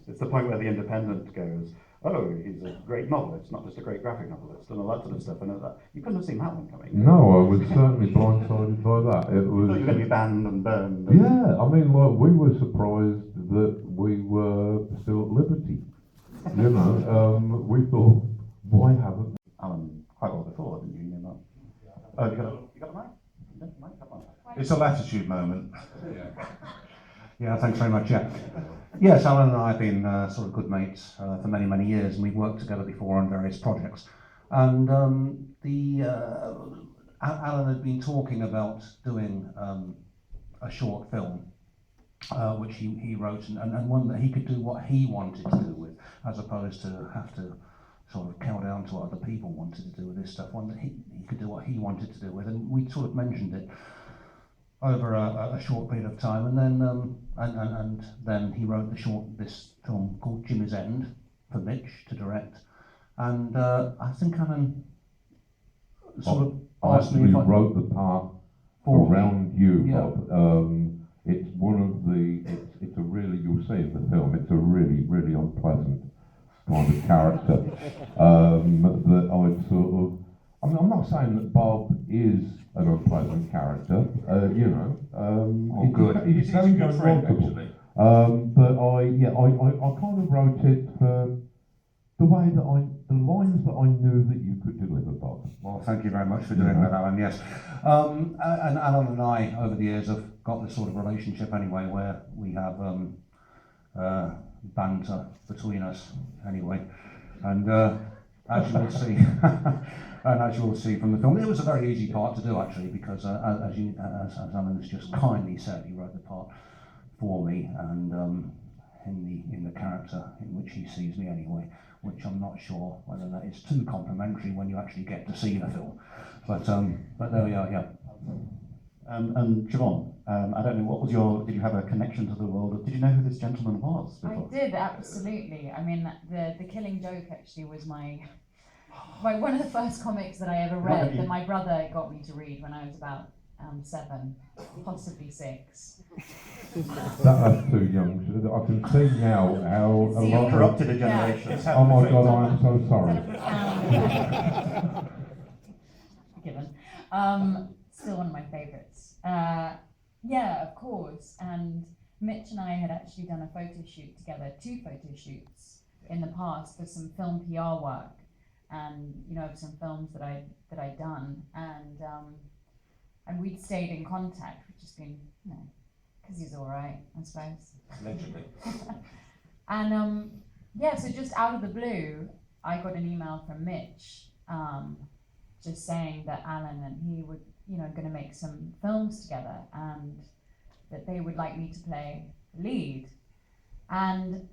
It's the point where the Independent goes, oh, he's a great novelist, not just a great graphic novelist, and all that sort of stuff. And you couldn't have seen that one coming. No, I was certainly blindsided by that. It was. You thought you were going to be banned and burned. Yeah, I mean, like, we were surprised that we were still at liberty. You know, we thought, why haven't? Alan, quite well before, didn't you? You're not. Oh, you got a mic? You got a mic? Come on. It's a latitude moment. Yeah, thanks very much. Yeah, Yes, Alan and I have been sort of good mates for many, many years, and we've worked together before on various projects. And Alan had been talking about doing a short film, which he wrote, and one that he could do what he wanted to do with, as opposed to have to sort of cow down to what other people wanted to do with this stuff. One that he could do what he wanted to do with, and we sort of mentioned it over a short period of time, and then he wrote this film called Jimmy's End for Mitch to direct, and I think Alan sort of asked me if I wrote the part for me. around you, Yeah. Bob. It's one of the, it's a really, you'll see in the film, it's a really, really unpleasant kind of character that I'd sort of, I mean, I'm not saying that Bob is an unpleasant character, you know. He's very unlikable. But I kind of wrote it for the way that the lines that I knew that you could deliver, Bob. Well, thank you very much for doing that, Alan, yes. And Alan and I, over the years, have got this sort of relationship anyway, where we have banter between us, anyway. And as you will see, and as you will see from the film, it was a very easy part to do, actually, because as Alan has just kindly said, he wrote the part for me, and in the character in which he sees me anyway, which I'm not sure whether that is too complimentary when you actually get to see the film. But there we are, yeah. And Siobhan, I don't know, what was did you have a connection to the world, or did you know who this gentleman was before? I did, absolutely. I mean, the Killing Joke actually was my one of the first comics that I ever read, that my brother got me to read when I was about 7, possibly 6. That's too young. I can see now how a See, lot Corrupted a generation. Yeah. Oh my God, I am so sorry. Forgiven. Still one of my favourites. Yeah, of course. And Mitch and I had actually done a photo shoot together, 2 photo shoots in the past for some film PR work, and some films that I'd done, and we'd stayed in contact, which has been, because he's all right, I suppose. Allegedly. And so just out of the blue, I got an email from Mitch, just saying that Alan and he would, going to make some films together, and that they would like me to play the lead. And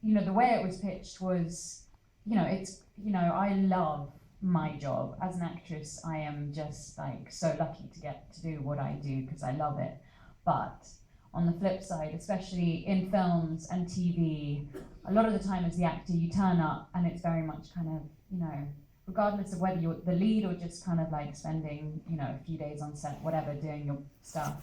the way it was pitched was, I love my job as an actress. I am just so lucky to get to do what I do because I love it. But on the flip side, especially in films and TV, a lot of the time as the actor you turn up and it's very much kind of, regardless of whether you're the lead or just kind of spending, a few days on set, whatever, doing your stuff,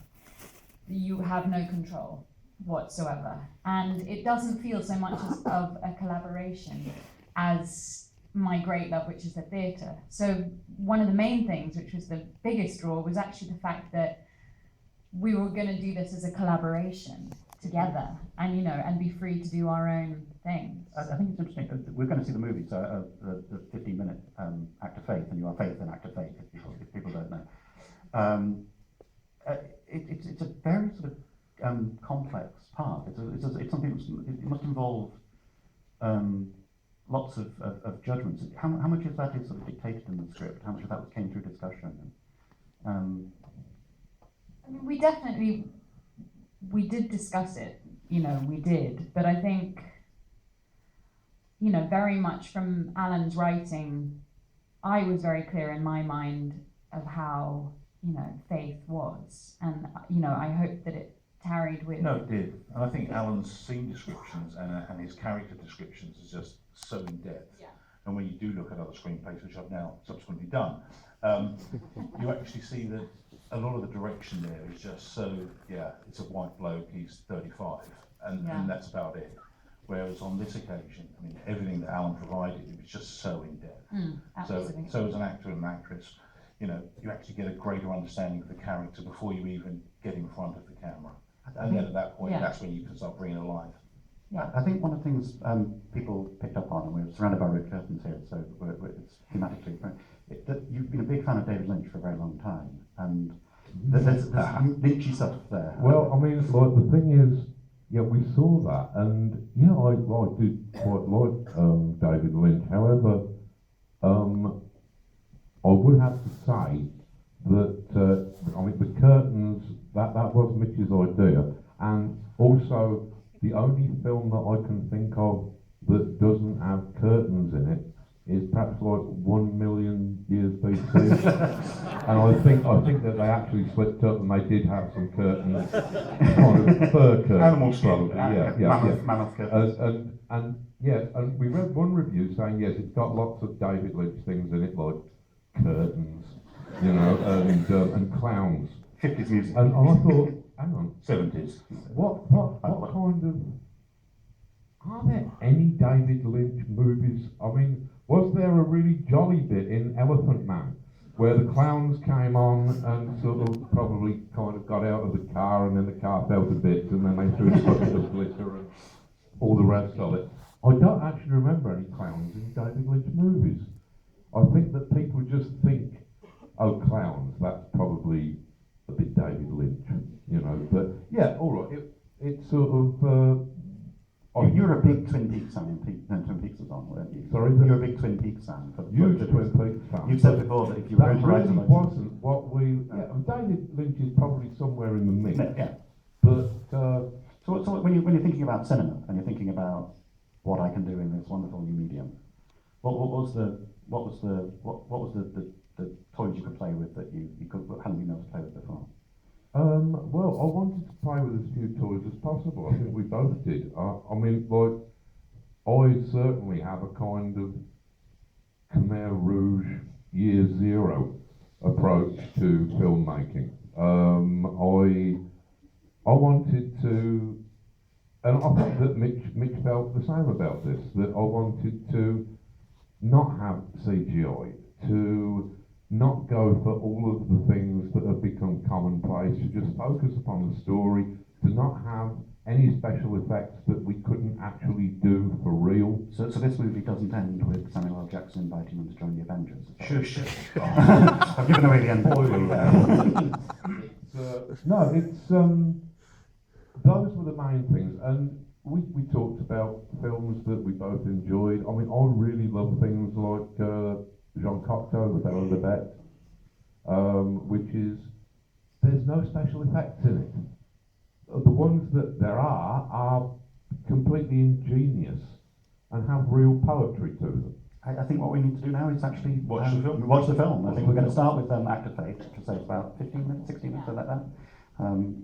you have no control whatsoever. And it doesn't feel so much of a collaboration as my great love, which is the theatre. So one of the main things, which was the biggest draw, was actually the fact that we were going to do this as a collaboration together, and and be free to do our own things. I think it's interesting. We're going to see the movie, so the 15-minute Act of Faith, and you are Faith and Act of Faith, if people don't know. It's a very sort of complex part. It's something it must involve lots of judgments. How much of that is sort of dictated in the script? How much of that came through discussion? I mean, we did discuss it, we did, but I think, very much from Alan's writing, I was very clear in my mind of how, Faith was, and, I hope that it tarried with... No, it did. And I think Alan's scene descriptions and his character descriptions is just so in depth. Yeah. And when you do look at other screenplays, which I've now subsequently done, you actually see that a lot of the direction there is just so, it's a white bloke, he's 35, and that's about it. Whereas on this occasion, I mean, everything that Alan provided, it was just so in depth. So as an actor and an actress, you actually get a greater understanding of the character before you even get in front of the camera. And then at that point, that's when you can start bringing it alive. Yeah. I think one of the things people picked up on, and we're surrounded by red curtains here, so it's thematically, that you've been a big fan of David Lynch for a very long time, and there's Lynchy stuff there. Well, I mean, like, the thing is, yeah, we saw that, and yeah, I did quite like David Lynch. However, I would have to say that I mean the curtains that was Mitch's idea, and also the only film that I can think of that doesn't have curtains in it is perhaps like 1,000,000 years BC, and I think that they actually slipped up and they did have some curtains, kind of fur curtains. Animal skin. probably, yeah. Mammoth curtains. And yeah, and we read one review saying yes, it's got lots of David Lynch things in it, like curtains, you know, and clowns. 50s music. And I thought, hang on, 70s. what kind of, are there any David Lynch movies? I mean, was there a really jolly bit in Elephant Man where the clowns came on and sort of probably kind of got out of the car and then the car fell to bits and then they threw a bucket of glitter and all the rest of it? I don't actually remember any clowns in David Lynch movies. I think that people just think, oh, clowns, that's probably a bit David Lynch, you know. But yeah, all right, it's sort of. You were a big Twin Peaks fan when Twin Peaks was on, weren't you? Sorry? You were a big Twin Peaks fan. Huge Twin Peaks fan. You said before that if you were That going to write really about wasn't what we. Yeah, and David Lynch is probably somewhere in the mix. Yeah. But So when you're thinking about cinema and you're thinking about what I can do in this wonderful new medium, what was the toys you could play with that you hadn't been able to play with before? well, I wanted to play with as few toys as possible. I think we both did. I mean, like, I certainly have a kind of Khmer Rouge Year Zero approach to filmmaking. I wanted to, and I think that Mitch felt the same about this, that I wanted to not have CGI, to not go for all of the things that have become commonplace, to just focus upon the story, to not have any special effects that we couldn't actually do for real. So this movie doesn't end with Samuel L. Jackson inviting them to join the Avengers. Shush. I've given away the end. No, it's those were the main things, and we talked about films that we both enjoyed. I mean, I really love things like Jean Cocteau, The Belle and the Bête, which is, there's no special effects in it. The ones that there are completely ingenious and have real poetry to them. I think what we need to do now is actually Watch the film. Watch the film. I think we're going to start with Act of Fate, which will say it's about 15 minutes, 16 minutes, something like that.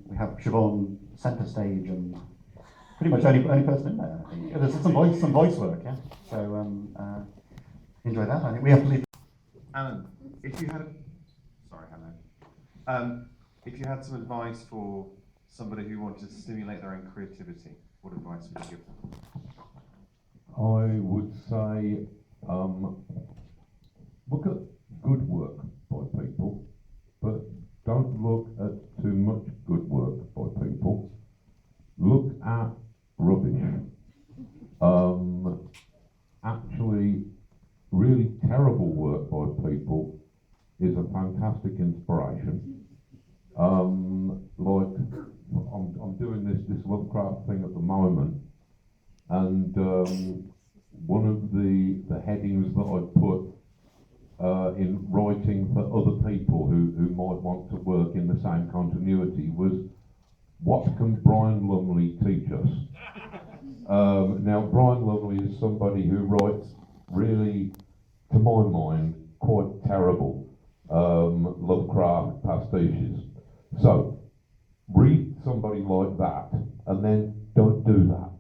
We have Siobhan centre stage and pretty much only person in there. I think. Yeah, there's some voice work, yeah. So enjoy that. I think we have to leave. Alan, if you had, sorry, Hannah. If you had some advice for somebody who wanted to stimulate their own creativity, what advice would you give them? I would say, look at good work by people, but don't look at too much good work by people. Look at rubbish. Actually, really terrible work by people is a fantastic inspiration. Like, I'm doing this Lovecraft thing at the moment, and one of the headings that I put in writing for other people who might want to work in the same continuity was, what can Brian Lumley teach us? Now, Brian Lumley is somebody who writes really, to my mind, quite terrible Lovecraft pastiches. So, read somebody like that, and then don't do that.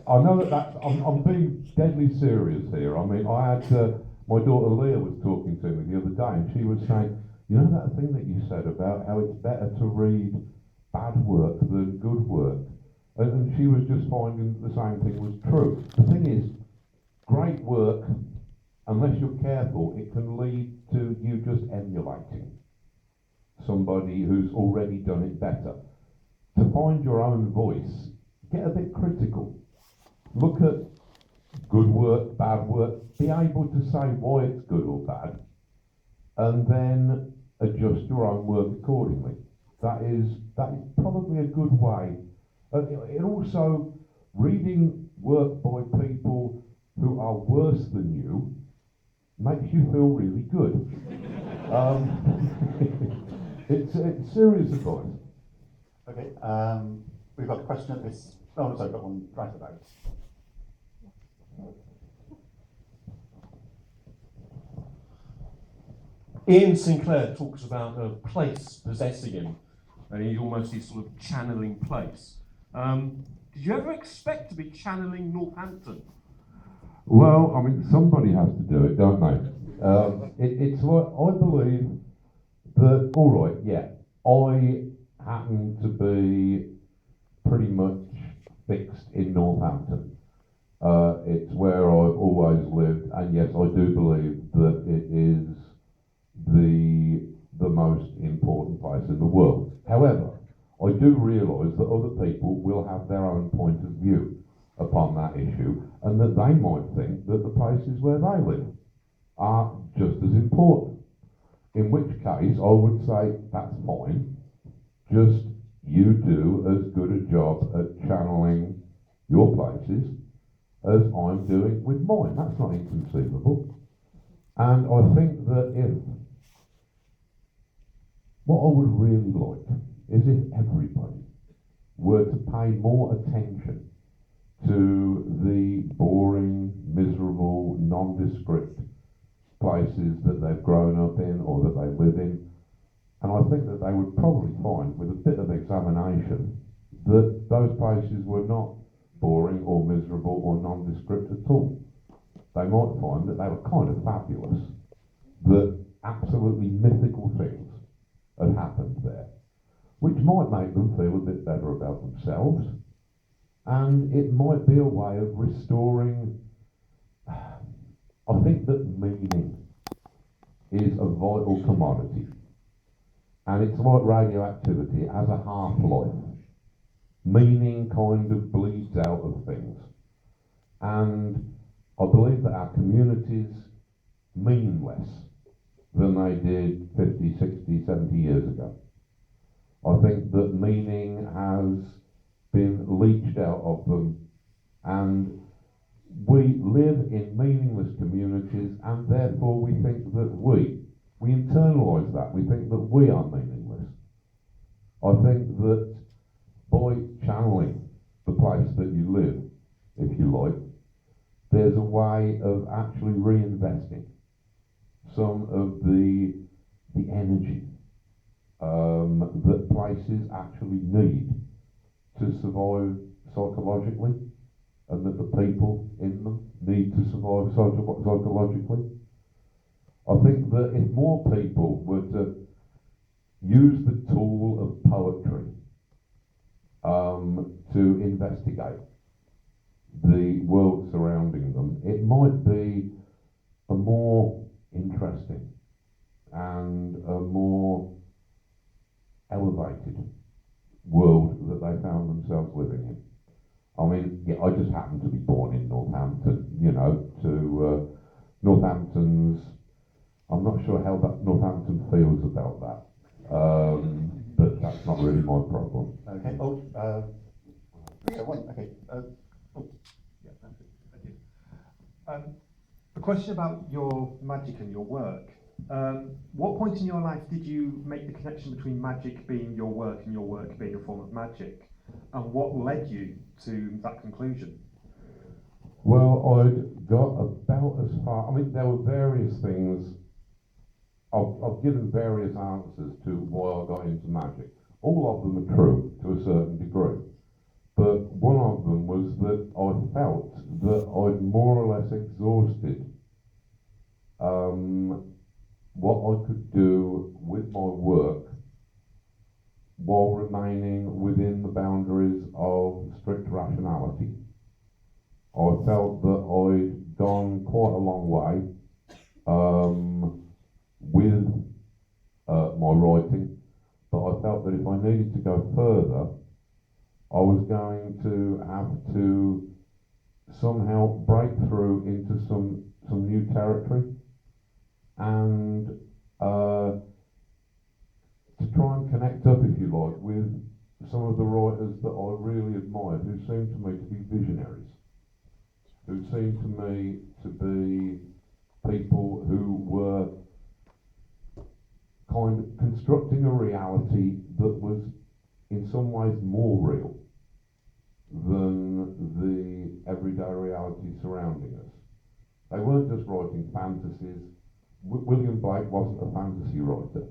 I know that I'm being deadly serious here. I mean, I had my daughter Leah was talking to me the other day, and she was saying, you know that thing that you said about how it's better to read bad work than good work, and she was just finding the same thing was true. The thing is, great work, unless you're careful, it can lead to you just emulating somebody who's already done it better. To find your own voice, get a bit critical. Look at good work, bad work, be able to say why it's good or bad, and then adjust your own work accordingly. that is probably a good way. It also, reading work by people who are worse than you makes you feel really good. It's serious advice. Okay, we've got a question at this. Oh, sorry, I've got one right at the back. Ian Sinclair talks about a place possessing him, and he's sort of channeling place. Did you ever expect to be channeling Northampton? Well, I mean, somebody has to do it, don't they? It's like, I believe that, all right, yeah, I happen to be pretty much fixed in Northampton. It's where I've always lived, and yes, I do believe that it is the most important place in the world. However, I do realise that other people will have their own point of view upon that issue, and that they might think that the places where they live are just as important. In which case, I would say that's fine. Just you do as good a job at channeling your places as I'm doing with mine. That's not inconceivable. And I think that what I would really like is if everybody were to pay more attention to the boring, miserable, nondescript places that they've grown up in or that they live in. And I think that they would probably find, with a bit of examination, that those places were not boring or miserable or nondescript at all. They might find that they were kind of fabulous, that absolutely mythical things had happened there, which might make them feel a bit better about themselves, and it might be a way of restoring. I think that meaning is a vital commodity, and it's like radioactivity. It has a half-life. Meaning kind of bleeds out of things, and I believe that our communities mean less than they did 50, 60, 70 years ago. I think that meaning has been leached out of them, and we live in meaningless communities, and therefore we think that we internalise that. We think that we are meaningless. I think that by channeling the place that you live, if you like, there's a way of actually reinvesting some of the energy that places actually need to survive psychologically, and that the people in them need to survive psychologically. I think that if more people were to use the tool of poetry to investigate the world surrounding them, it might be a more interesting and a more elevated world that they found themselves living in. I mean, yeah, I just happened to be born in Northampton, Northampton's, I'm not sure how that Northampton feels about that, but that's not really my problem. Okay, okay. Yeah, thank you. A question about your magic and your work. What point in your life did you make the connection between magic being your work and your work being a form of magic? And what led you to that conclusion? Well, I'd got about as far, I mean, there were various things. I've given various answers to why I got into magic. All of them are true to a certain degree. But one of them was that I felt that I'd more or less exhausted what I could do with my work while remaining within the boundaries of strict rationality. I felt that I'd gone quite a long way with my writing, but I felt that if I needed to go further, I was going to have to somehow break through into some new territory, and to try and connect up, if you like, with some of the writers that I really admired, who seemed to me to be visionaries, who seemed to me to be people who were kind of constructing a reality that was in some ways more real than the everyday reality surrounding us. They weren't just writing fantasies. William Blake wasn't a fantasy writer.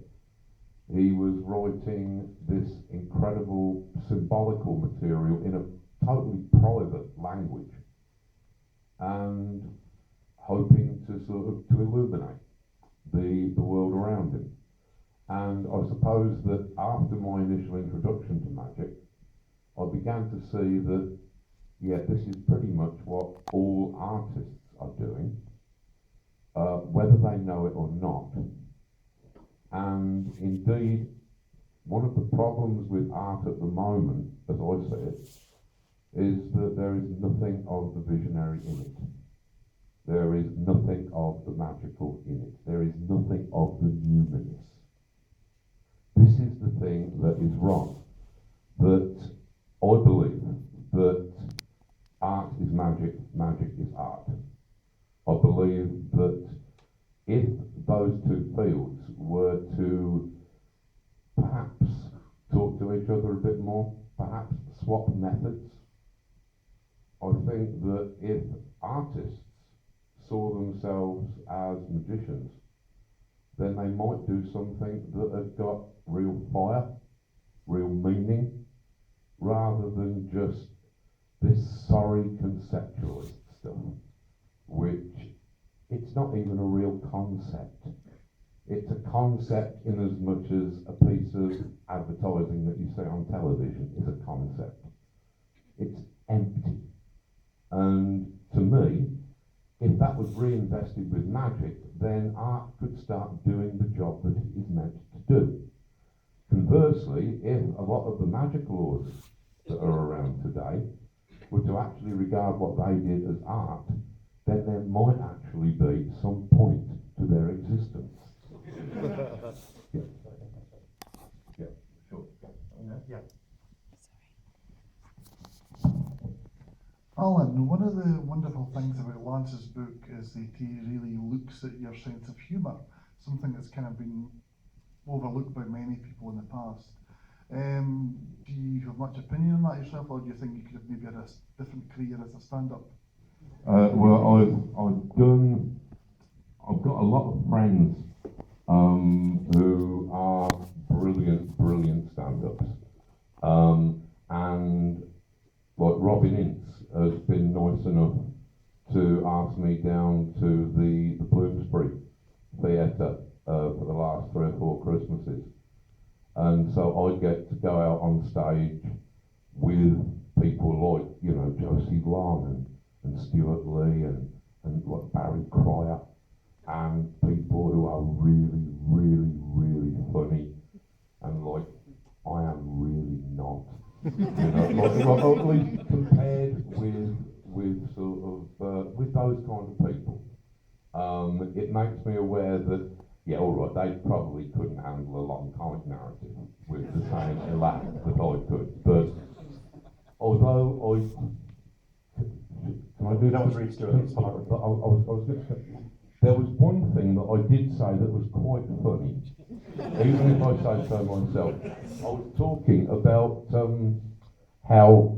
He was writing this incredible symbolical material in a totally private language and hoping to sort of to illuminate the world around him. And I suppose that after my initial introduction to magic, I began to see that, yeah, this is pretty much what all artists are doing, whether they know it or not. And indeed, one of the problems with art at the moment, as I see it, is that there is nothing of the visionary in it. There is nothing of the magical in it. There is nothing of the numinous. This is the thing that is wrong. That I believe that art is magic, magic is art. I believe that if those two fields were to perhaps talk to each other a bit more, perhaps swap methods, I think that if artists saw themselves as magicians, then they might do something that has got real fire, real meaning, rather than just this sorry conceptualist stuff, which it's not even a real concept. It's a concept in as much as a piece of advertising that you see on television is a concept. It's empty. And to me, if that was reinvested with magic, then art could start doing the job that it is meant to do. Conversely, if a lot of the magical orders that are around today were to actually regard what they did as art, then there might actually be some point to their existence. Yeah. Yeah, sure. Yeah. Alan, one of the wonderful things about Lance's book is that he really looks at your sense of humour, something that's kind of been overlooked by many people in the past. Do you have much opinion on that yourself, or do you think you could have maybe had a different career as a stand-up? Well, I've got a lot of friends who are brilliant stand-ups. And like Robin Ince has been nice enough to ask me down to the Bloomsbury Theatre for the last 3 or 4 Christmases. And so I get to go out on stage with people like, you know, Josie Long and Stuart Lee and like Barry Cryer, and people who are really funny, and like I am really not. You know, like, well, at least compared with sort of with those kind of people, it makes me aware that, yeah, all right, they probably couldn't handle a long comic narrative with the same elan that I could. But although can I do No one's really doing it. I was going to say, there was one thing that I did say that was quite funny, even if I say so myself. I was talking about how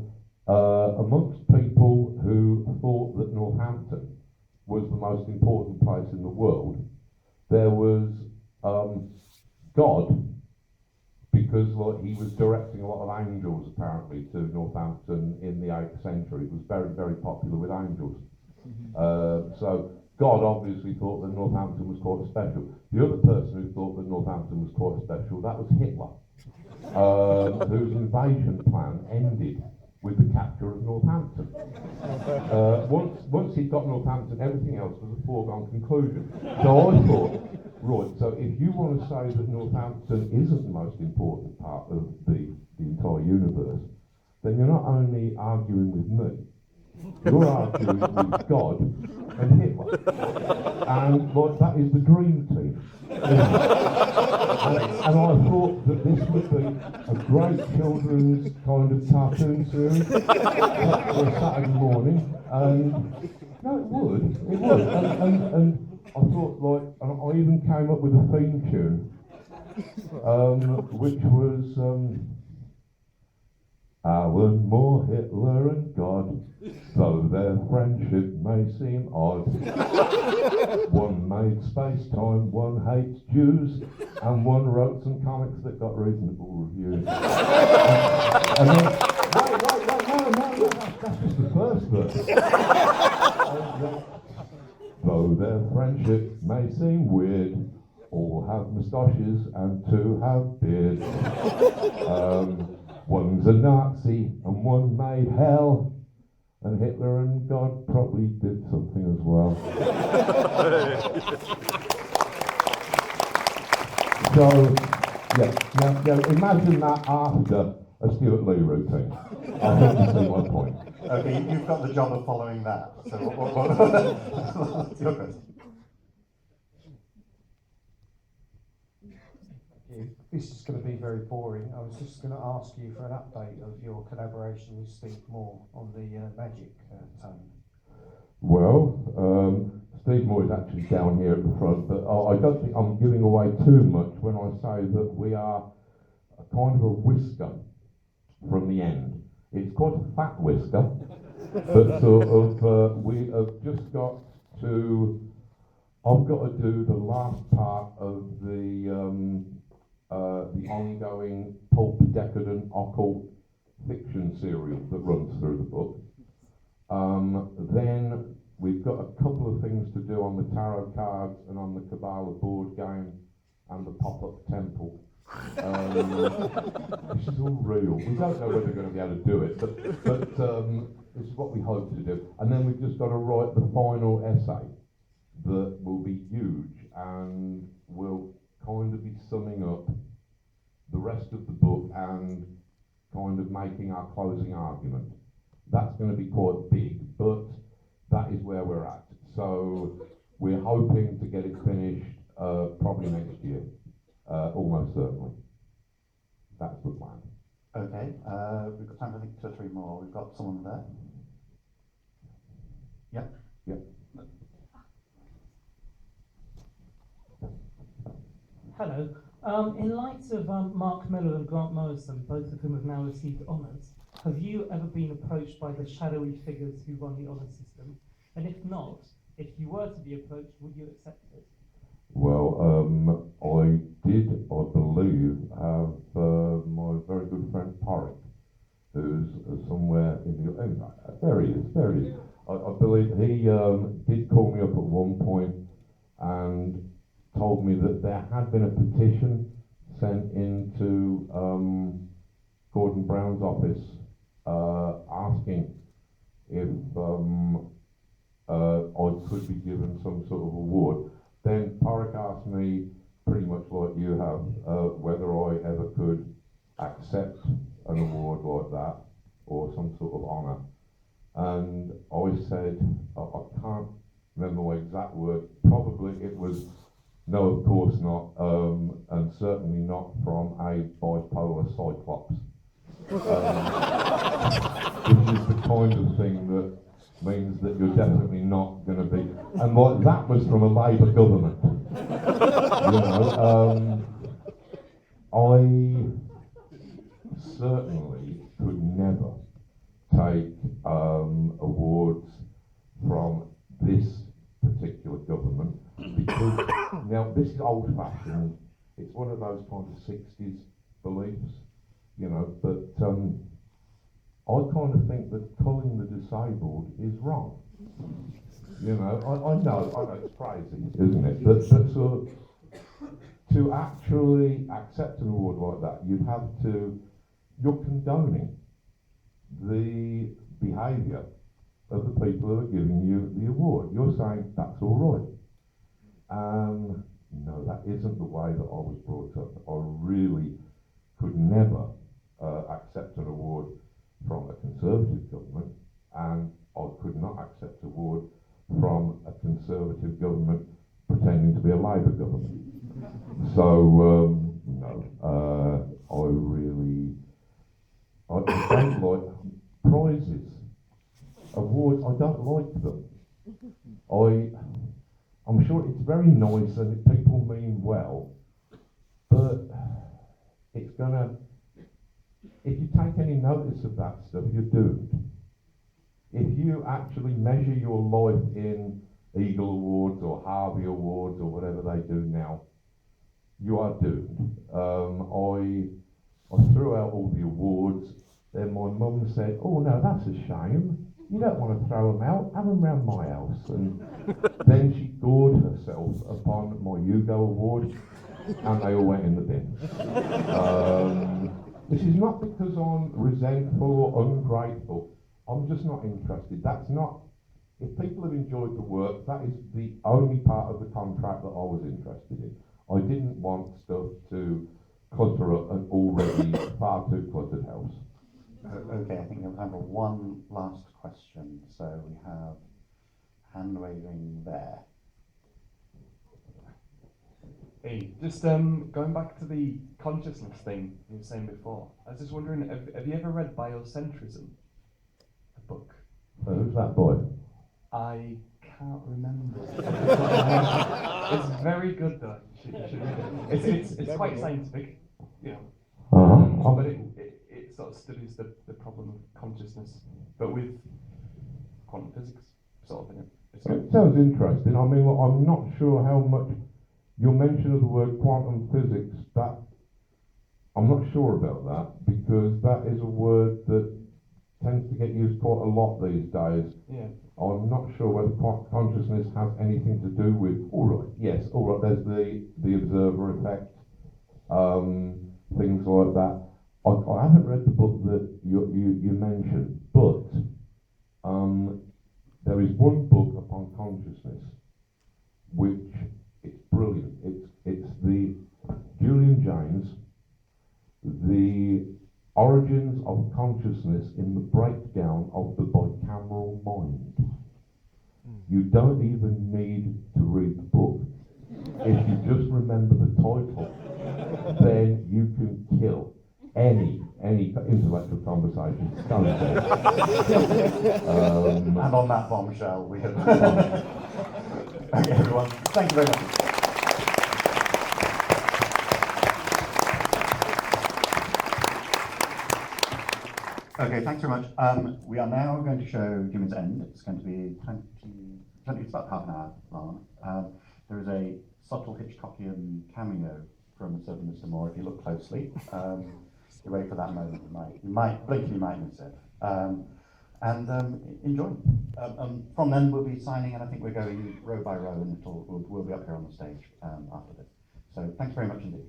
amongst people who thought that Northampton was the most important place in the world, there was God, because like he was directing a lot of angels apparently to Northampton in the 8th century. It was very popular with angels. So God obviously thought that Northampton was quite special. The other person who thought that Northampton was quite special, that was Hitler, whose invasion plan ended with the capture of Northampton. Once he'd got Northampton, everything else was a foregone conclusion. So I thought, right, so if you want to say that Northampton isn't the most important part of the entire universe, then you're not only arguing with me, you're arguing with God and Hitler. And like, that is the dream team. And I thought that this would be a great children's kind of cartoon series for a Saturday morning, and no, it would, and I thought, like, and I even came up with a theme tune, which was Alan Moore, Hitler and God, though their friendship may seem odd. One made space-time, one hates Jews, and one wrote some comics that got reasonable reviews. And then, no, that's just the first verse. Though their friendship may seem weird, all have moustaches and two have beards. One's a Nazi and one made hell, and Hitler and God probably did something as well. So, yeah, now imagine that after a Stuart Lee routine. I think you see my point. Okay, you've got the job of following that. So what's your question? This is going to be very boring. I was just going to ask you for an update of your collaboration with Steve Moore on the Magic tone. Well, Steve Moore is actually down here at the front, but I don't think I'm giving away too much when I say that we are a kind of a whisker from the end. It's quite a fat whisker, but sort of we have just got to. I've got to do the last part of the ongoing pulp decadent occult fiction serial that runs through the book. Then we've got a couple of things to do on the tarot cards and on the Kabbalah board game and the pop-up temple. This is all real. We don't know whether we're going to be able to do it, but this is what we hope to do. And then we've just got to write the final essay that will be huge and will kind of be summing up the rest of the book and kind of making our closing argument. That's going to be quite big, but that is where we're at. So we're hoping to get it finished probably next year, almost certainly. That's the plan. Okay, we've got time for I think 2 or 3 more. We've got someone there. Yep. Yep. Hello. In light of Mark Miller and Grant Morrison, both of whom have now received honours, have you ever been approached by the shadowy figures who run the honour system? And if not, if you were to be approached, would you accept it? Well, I did, I believe, have my very good friend Porrick, who's somewhere in the... there he is. I believe he did call me up at one point and told me that there had been a petition sent into Gordon Brown's office asking if I could be given some sort of award. Then Porrick asked me, pretty much like you have, whether I ever could accept an award like that or some sort of honour. And I said, I can't remember my exact word, probably it was, no, of course not, and certainly not from a bipolar cyclops. Which is the kind of thing that means that you're definitely not going to be, and like that was from a Labour government. You know, I certainly could never take awards from this particular government because now this is old-fashioned. It's one of those kind of 60s beliefs, you know, but I kind of think that culling the disabled is wrong. You know, I know it's crazy, isn't it? But so to actually accept an award like that, you're condoning the behaviour of the people who are giving you the award. You're saying that's all right. No, that isn't the way that I was brought up. I really could never accept an award from a Conservative government, and I could not accept an award from a Conservative government pretending to be a Labour government. So, no, I don't like prizes, awards, I don't like them. I'm sure it's very nice and people mean well, but it's gonna, if you take any notice of that stuff, you're doomed. If you actually measure your life in Eagle Awards or Harvey Awards or whatever they do now, you are doomed. I threw out all the awards, then my mum said, oh no, that's a shame. You don't want to throw them out, have them round my house. And then she gored herself upon my Hugo Award, and they all went in the bin. This is not because I'm resentful or ungrateful. I'm just not interested. That's not, if people have enjoyed the work, that is the only part of the contract that I was interested in. I didn't want stuff to clutter up an already far too cluttered house. Okay, I think we have time for one last question. So we have hand waving there. Hey, just going back to the consciousness thing you were saying before, I was just wondering, have you ever read Biocentrism, the book? Who's that boy? I can't remember. It's very good though. You should read it. It's quite scientific, you know, but it sort of studies the problem of consciousness, but with quantum physics sort of in it. It's good. It sounds interesting. I mean, well, I'm not sure how much your mention of the word quantum physics, that I'm not sure about that, because that is a word that tends to get used quite a lot these days. Yeah. I'm not sure whether consciousness has anything to do with, there's the observer effect, things like that. I haven't read the book that you mentioned, but there is one book upon consciousness which it's brilliant. It's the Julian James, The Origins of Consciousness in the Breakdown of the Bicameral Mind. You don't even need to read the book. If you just remember the title, then you can kill any intellectual conversation. Don't And on that bombshell, we have. Okay, everyone, thank you very much. Okay, thanks very much. We are now going to show Jimmy's End. It's going to be it's about half an hour long. There is a subtle Hitchcockian cameo from Sir Mr. Moore if you look closely. You wait for that moment, you might blink and you might miss it. Enjoy. From then we'll be signing, and I think we're going row by row, and we'll be up here on the stage after this. So thanks very much indeed.